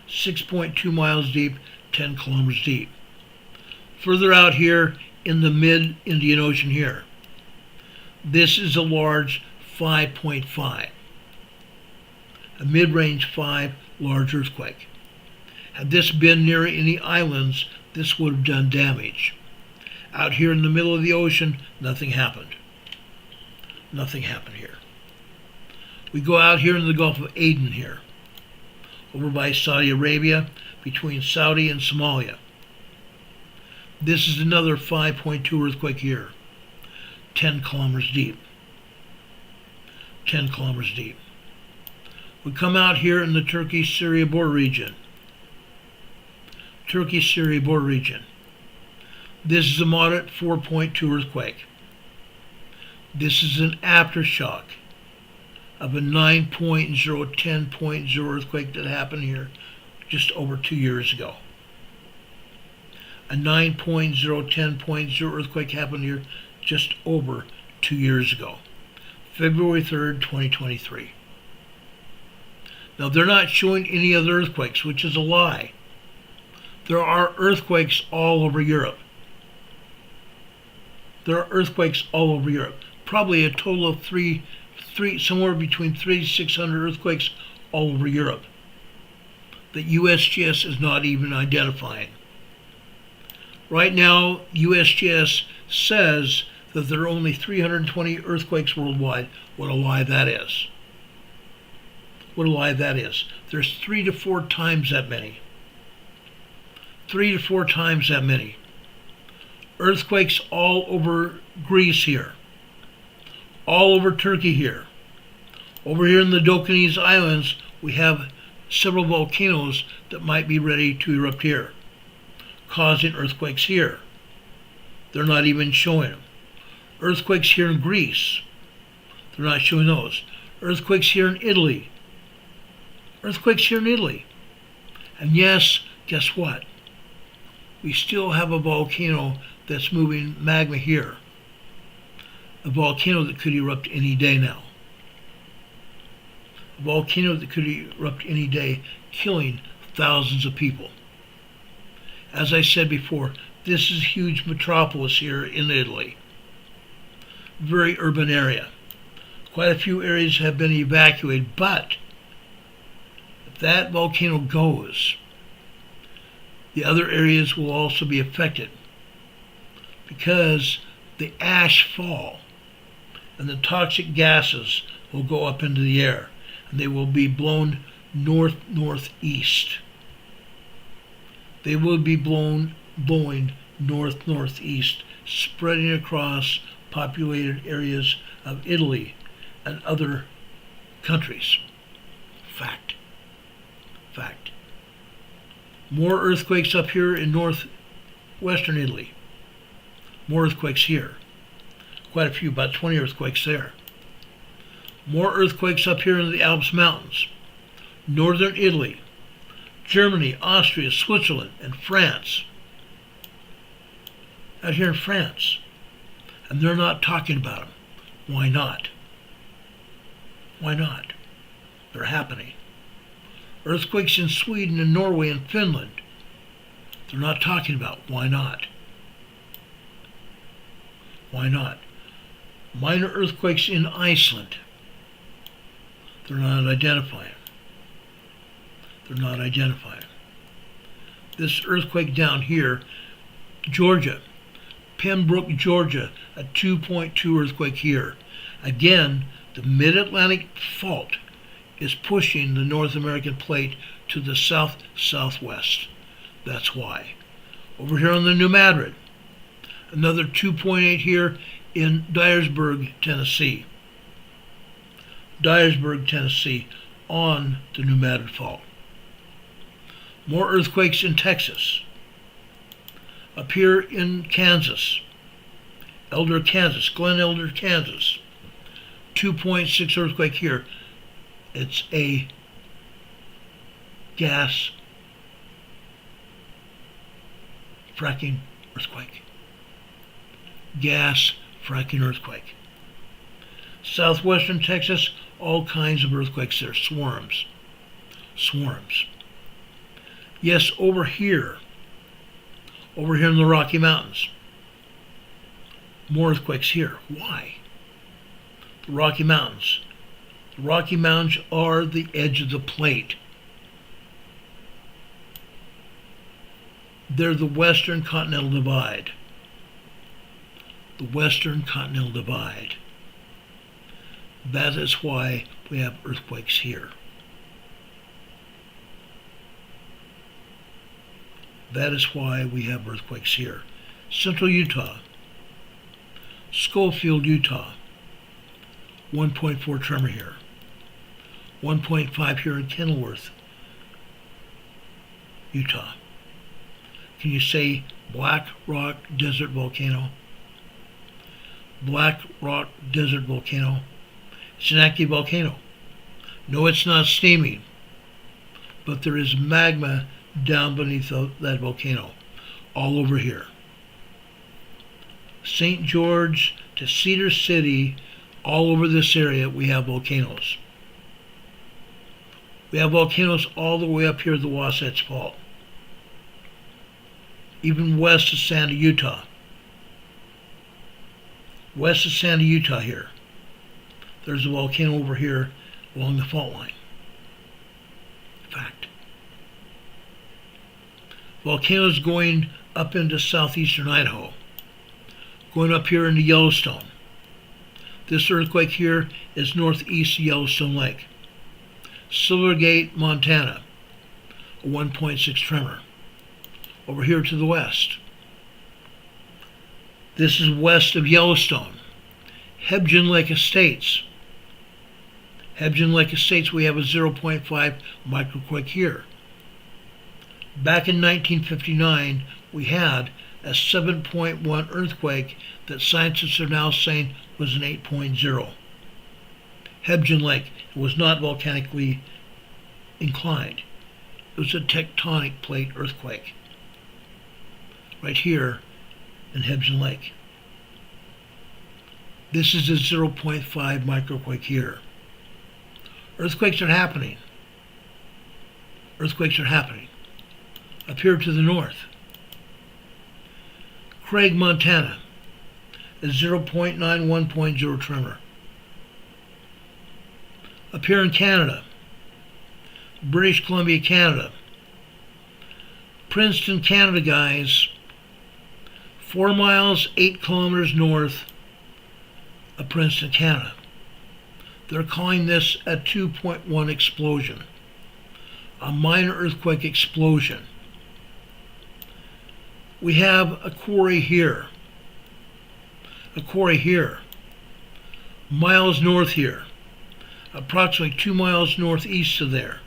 6.2 miles deep, 10 kilometers deep. Further out here in the mid-Indian Ocean here, this is a large 5.5. A mid-range 5 large earthquake. Had this been near any islands, this would have done damage. Out here in the middle of the ocean, nothing happened. Nothing happened here. We go out here in the Gulf of Aden here, over by Saudi Arabia, between Saudi and Somalia. This is another 5.2 earthquake here, 10 kilometers deep. 10 kilometers deep. We come out here in the Turkey-Syria border region. Turkey-Syria border region. This is a moderate 4.2 earthquake. This is an aftershock of a 9.0, 10.0 earthquake that happened here just over 2 years ago. A 9.0, 10.0 earthquake happened here just over 2 years ago. February 3rd, 2023. Now, they're not showing any other earthquakes, which is a lie. There are earthquakes all over Europe. There are earthquakes all over Europe. Probably a total of somewhere between 300 to 600 earthquakes all over Europe that USGS is not even identifying. Right now, USGS says that there are only 320 earthquakes worldwide. What a lie that is. What a lie that is. There's 3 to 4 times that many. 3 to 4 times that many. Earthquakes all over Greece here. All over Turkey here. Over here in the Volcanoes Islands, we have several volcanoes that might be ready to erupt here, causing earthquakes here. They're not even showing them. Earthquakes here in Greece. They're not showing those. Earthquakes here in Italy. Earthquakes here in Italy. And yes, guess what? We still have a volcano that's moving magma here. A volcano that could erupt any day now. A volcano that could erupt any day, killing thousands of people. As I said before, this is a huge metropolis here in Italy. Very urban area. Quite a few areas have been evacuated, but if that volcano goes, the other areas will also be affected because the ash fall and the toxic gases will go up into the air and they will be blown north-northeast. They will be blowing north-northeast, spreading across populated areas of Italy and other countries. Fact. More earthquakes up here in northwestern Italy. More earthquakes here. Quite a few, about 20 earthquakes there. More earthquakes up here in the Alps Mountains. Northern Italy, Germany, Austria, Switzerland, and France. Out here in France. And they're not talking about them. Why not? Why not? They're happening. Earthquakes in Sweden and Norway and Finland. They're not talking about. Why not? Why not? Minor earthquakes in Iceland. They're not identifying. They're not identifying. This earthquake down here, Georgia, Pembroke, Georgia, a 2.2 earthquake here. Again, the Mid-Atlantic Fault is pushing the North American plate to the south-southwest. That's why. Over here on the New Madrid, another 2.8 here in Dyersburg, Tennessee. Dyersburg, Tennessee, on the New Madrid Fault. More earthquakes in Texas. Up here in Kansas, Elder, Kansas, Glen Elder, Kansas, 2.6 earthquake here. It's a gas fracking earthquake. Gas fracking earthquake. Southwestern Texas, all kinds of earthquakes there, swarms. Yes, over here in the Rocky Mountains, more earthquakes here. Why? The Rocky Mountains. The Rocky Mountains are the edge of the plate. They're the Western Continental Divide. The Western Continental Divide. That is why we have earthquakes here. That is why we have earthquakes here. Central Utah, Schofield, Utah, 1.4 tremor here. 1.5 here in Kenilworth, Utah. Can you say Black Rock Desert Volcano? Black Rock Desert Volcano. It's an active volcano. No, it's not steaming, but there is magma down beneath that volcano, all over here. St. George to Cedar City, all over this area, we have volcanoes. We have volcanoes all the way up here at the Wasatch Fault, even west of Santa, Utah. West of Santa, Utah here. There's a volcano over here along the fault line. Fact. Volcanoes going up into southeastern Idaho, going up here into Yellowstone. This earthquake here is northeast of Yellowstone Lake. Silvergate, Montana, a 1.6 tremor. Over here to the west. This is west of Yellowstone. Hebgen Lake Estates. Hebgen Lake Estates, we have a 0.5 microquake here. Back in 1959, we had a 7.1 earthquake that scientists are now saying was an 8.0. Hebgen Lake. It was not volcanically inclined. It was a tectonic plate earthquake. Right here in Hebgen Lake. This is a 0.5 microquake here. Earthquakes are happening. Earthquakes are happening. Up here to the north. Craig, Montana, a 0.91.0 tremor. Up here in Canada, British Columbia, Canada, Princeton, Canada, guys, 4 miles, 8 kilometers north of Princeton, Canada. They're calling this a 2.1 explosion, a minor earthquake explosion. We have a quarry here, miles north here, approximately 2 miles northeast of there.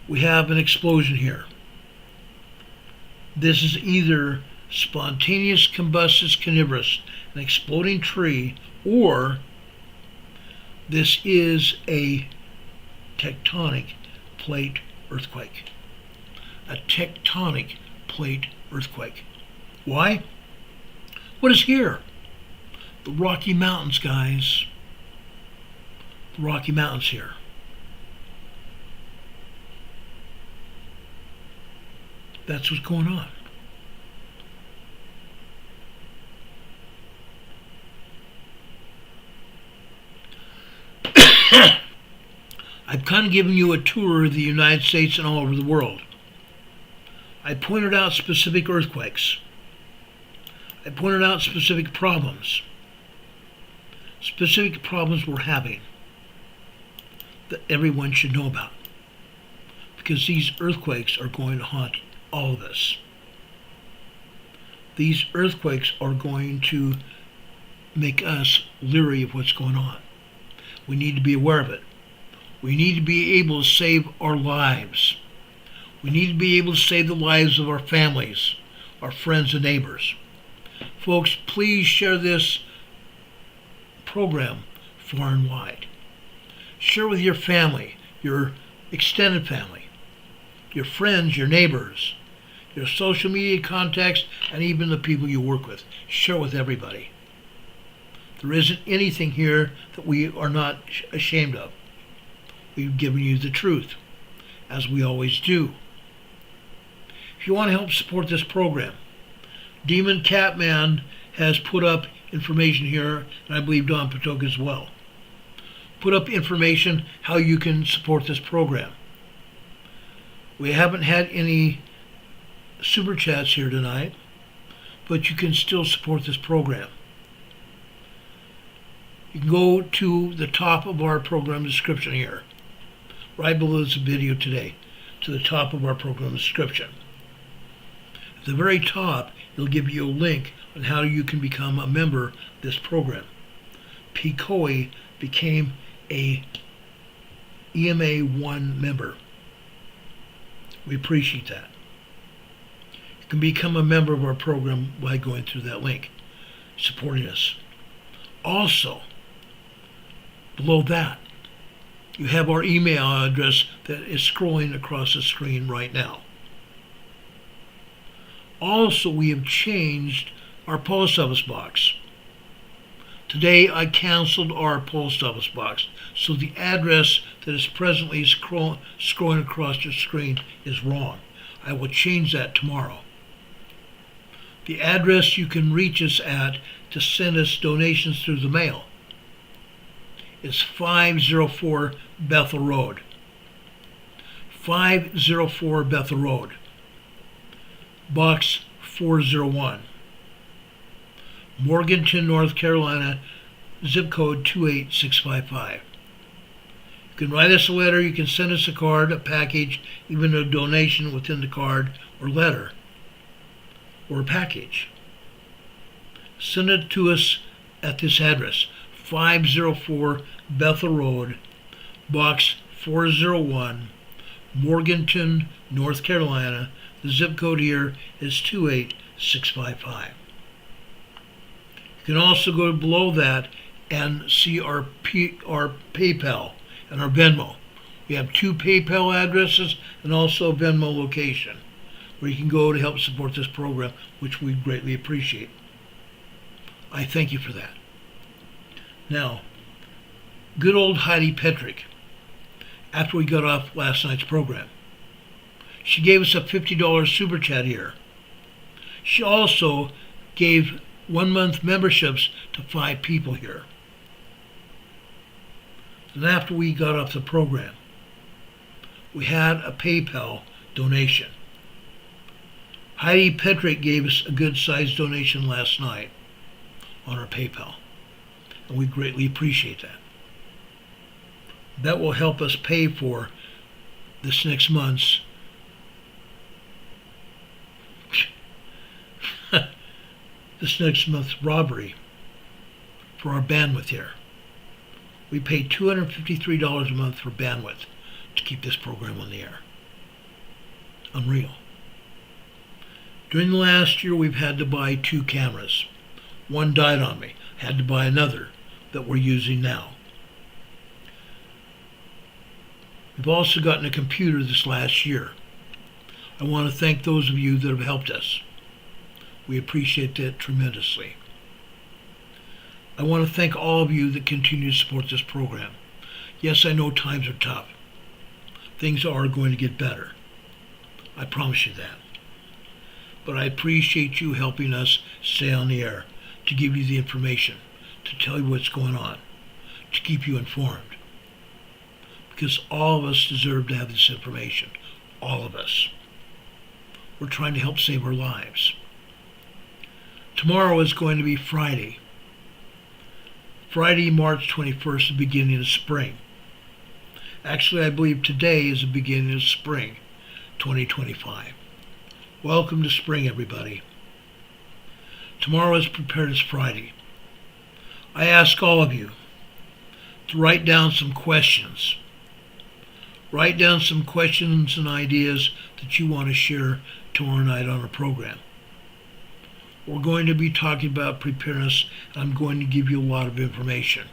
We have an explosion here. This is either spontaneous combustus carnivorous, an exploding tree, or this is a tectonic plate earthquake. A tectonic plate earthquake. Why? What is here? The Rocky Mountains, guys. The Rocky Mountains here. That's what's going on. I've kind of given you a tour of the United States and all over the world. I pointed out specific earthquakes. I pointed out specific problems. Specific problems we're having that everyone should know about. Because these earthquakes are going to haunt all of us. These earthquakes are going to make us leery of what's going on. We need to be aware of it. We need to be able to save our lives. We need to be able to save the lives of our families, our friends and neighbors. Folks, please share this program far and wide. Share with your family, your extended family, your friends, your neighbors, your social media contacts, and even the people you work with. Share with everybody. There isn't anything here that we are not ashamed of. We've given you the truth, as we always do. If you want to help support this program, Demon Catman has put up information here, and I believe Don Patoka as well. Put up information how you can support this program. We haven't had any super chats here tonight, but you can still support this program. You can go to the top of our program description here, right below this video today, to the top of our program description. At the very top, it'll give you a link on how you can become a member of this program. PCOE became a EMA 1 member. We appreciate that. You can become a member of our program by going through that link, supporting us. Also, below that, you have our email address that is scrolling across the screen right now. Also, we have changed our post office box. Today, I canceled our post office box, so the address that is presently scrolling across your screen is wrong. I will change that tomorrow. The address you can reach us at to send us donations through the mail is 504 Bethel Road. 504 Bethel Road. Box 401. Morganton, North Carolina, zip code 28655. You can write us a letter, you can send us a card, a package, even a donation within the card or letter or a package. Send it to us at this address, 504 Bethel Road, Box 401, Morganton, North Carolina. The zip code here is 28655. You can also go below that and see our PayPal and our Venmo. We have 2 PayPal addresses and also a Venmo location where you can go to help support this program, which we greatly appreciate. I thank you for that. Now, good old Heidi Petrick, after we got off last night's program, she gave us a $50 super chat here. She also gave 1-month memberships to 5 people here. And after we got off the program, we had a PayPal donation. Heidi Petrick gave us a good-sized donation last night on our PayPal, and we greatly appreciate that. That will help us pay for this next month's robbery for our bandwidth here. We pay $253 a month for bandwidth to keep this program on the air. Unreal. During the last year, we've had to buy 2 cameras. One died on me. Had to buy another that we're using now. We've also gotten a computer this last year. I want to thank those of you that have helped us. We appreciate that tremendously. I want to thank all of you that continue to support this program. Yes, I know times are tough. Things are going to get better. I promise you that. But I appreciate you helping us stay on the air, to give you the information, to tell you what's going on, to keep you informed. Because all of us deserve to have this information. All of us. We're trying to help save our lives. Tomorrow is going to be Friday. Friday, March 21st, the beginning of spring. Actually, I believe today is the beginning of spring, 2025. Welcome to spring, everybody. Tomorrow is Preparedness Friday. I ask all of you to write down some questions. Write down some questions and ideas that you want to share tomorrow night on our program. We're going to be talking about preparedness, and I'm going to give you a lot of information.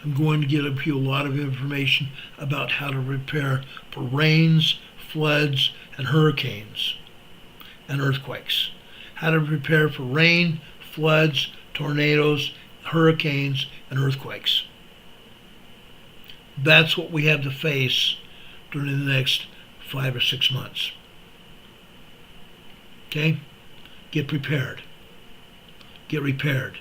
I'm going to give you a lot of information about how to prepare for rains, floods, and hurricanes, and earthquakes. How to prepare for rain, floods, tornadoes, hurricanes, and earthquakes. That's what we have to face during the next 5 or 6 months. Okay? Get prepared. Get repaired.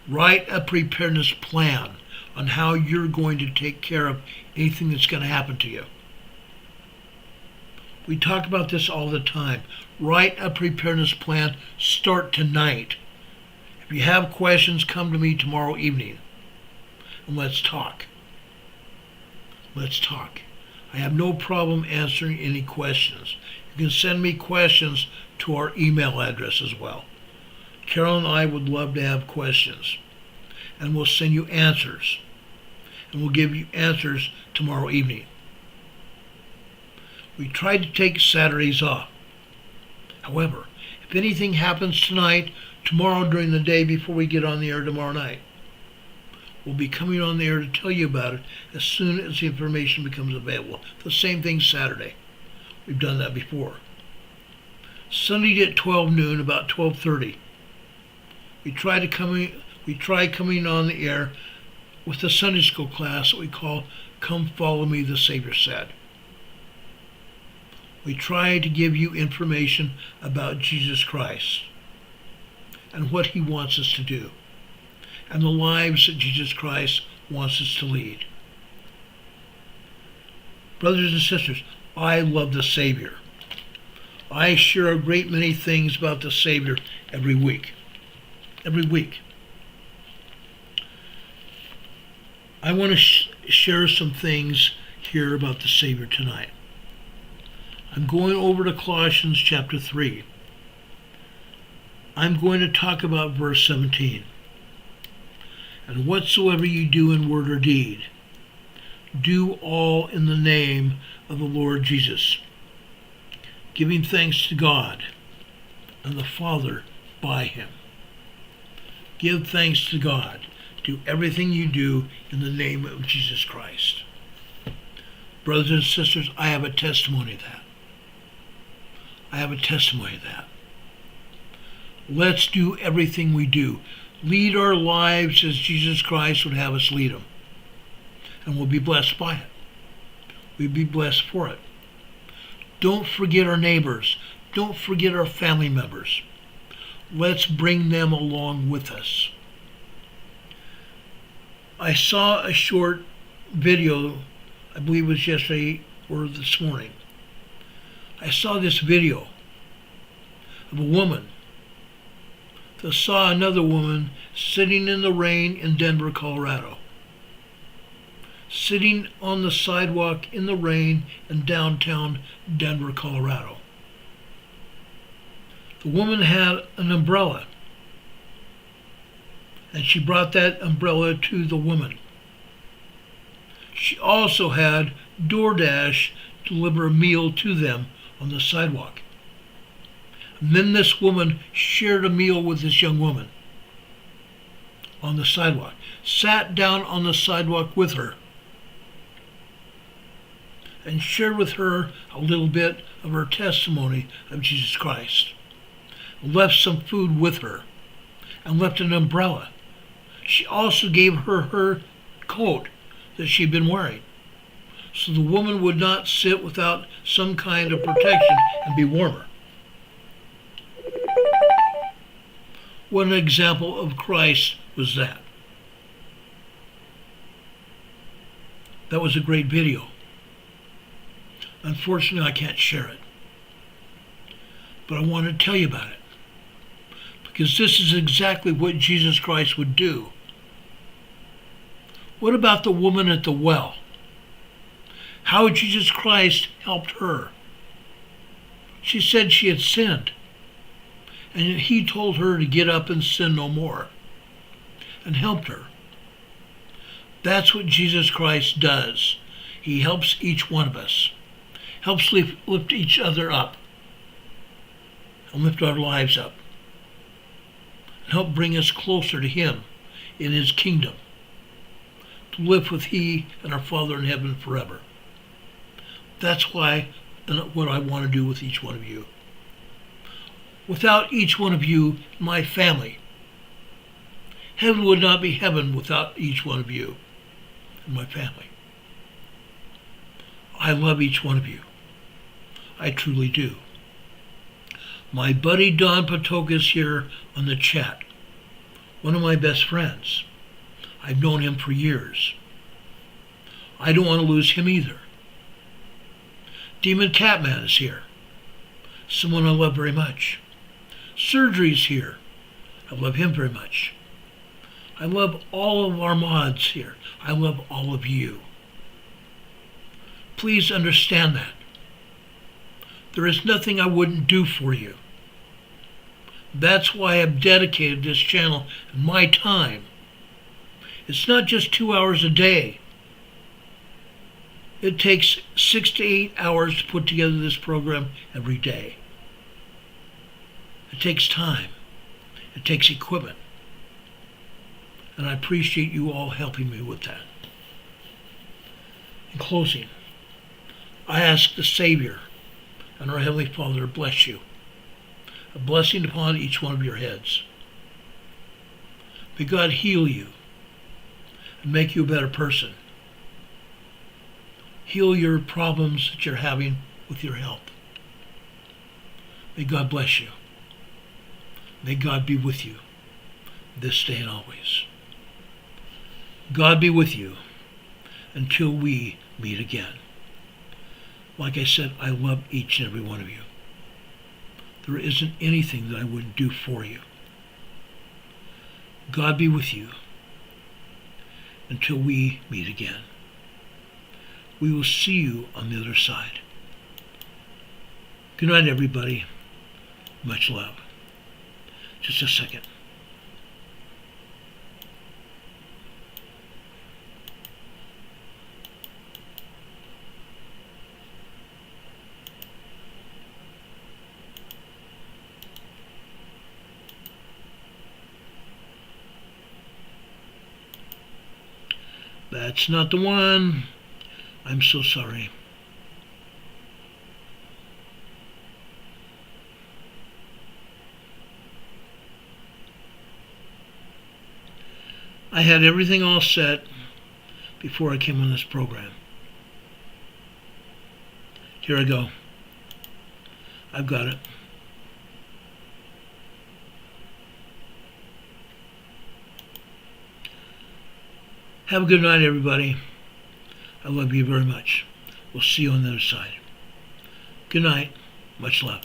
Write a preparedness plan on how you're going to take care of anything that's going to happen to you. We talk about this all the time. Write a preparedness plan. Start tonight. If you have questions, come to me tomorrow evening and let's talk. Let's talk. I have no problem answering any questions. You can send me questions to our email address as well. Carol and I would love to have questions, and we'll send you answers, and we'll give you answers tomorrow evening. We tried to take Saturdays off. However, if anything happens tonight, tomorrow during the day before we get on the air tomorrow night, we'll be coming on the air to tell you about it as soon as the information becomes available. The same thing Saturday. We've done that before. Sunday at 12 noon, about 12:30. We try coming on the air with the Sunday school class that we call Come Follow Me, the Savior Said. We try to give you information about Jesus Christ and what he wants us to do and the lives that Jesus Christ wants us to lead. Brothers and sisters, I love the Savior. I share a great many things about the Savior every week. Every week. I want to share some things here about the Savior tonight. I'm going over to Colossians chapter 3. I'm going to talk about verse 17. And whatsoever you do in word or deed, do all in the name of the Lord Jesus, giving thanks to God and the Father by him. Give thanks to God. Do everything you do in the name of Jesus Christ. Brothers and sisters, I have a testimony of that. I have a testimony of that. Let's do everything we do. Lead our lives as Jesus Christ would have us lead them. And we'll be blessed by it. We'll be blessed for it. Don't forget our neighbors. Don't forget our family members. Let's bring them along with us. I saw a short video, I believe it was yesterday or this morning. I saw this video of a woman that saw another woman sitting in the rain in Denver, Colorado. Sitting on the sidewalk in the rain in downtown Denver, Colorado. The woman had an umbrella, and she brought that umbrella to the woman. She also had DoorDash deliver a meal to them on the sidewalk. And then this woman shared a meal with this young woman on the sidewalk, sat down on the sidewalk with her, and shared with her a little bit of her testimony of Jesus Christ. Left some food with her, and left an umbrella. She also gave her her coat that she'd been wearing, so the woman would not sit without some kind of protection and be warmer. What an example of Christ was that. That was a great video. Unfortunately, I can't share it. But I want to tell you about it. Because this is exactly what Jesus Christ would do. What about the woman at the well? How Jesus Christ helped her? She said she had sinned. And he told her to get up and sin no more. And helped her. That's what Jesus Christ does. He helps each one of us. Helps lift each other up. And lift our lives up. And help bring us closer to him in his kingdom. To live with he and our Father in heaven forever. That's why and what I want to do with each one of you. Without each one of you, my family, heaven would not be heaven without each one of you and my family. I love each one of you. I truly do. My buddy Don Patok is here on the chat. One of my best friends. I've known him for years. I don't want to lose him either. Demon Catman is here. Someone I love very much. Surgery's here. I love him very much. I love all of our mods here. I love all of you. Please understand that. There is nothing I wouldn't do for you. That's why I've dedicated this channel and my time. It's not just 2 hours a day. It takes 6 to 8 hours to put together this program every day. It takes time. It takes equipment. And I appreciate you all helping me with that. In closing, I ask the Savior and our Heavenly Father to bless you. A blessing upon each one of your heads. May God heal you and make you a better person. Heal your problems that you're having with your health. May God bless you. May God be with you this day and always. God be with you until we meet again. Like I said, I love each and every one of you. There isn't anything that I wouldn't do for you. God be with you until we meet again. We will see you on the other side. Good night, everybody. Much love. Just a second. That's not the one. I'm so sorry. I had everything all set before I came on this program. Here I go. I've got it. Have a good night, everybody. I love you very much. We'll see you on the other side. Good night. Much love.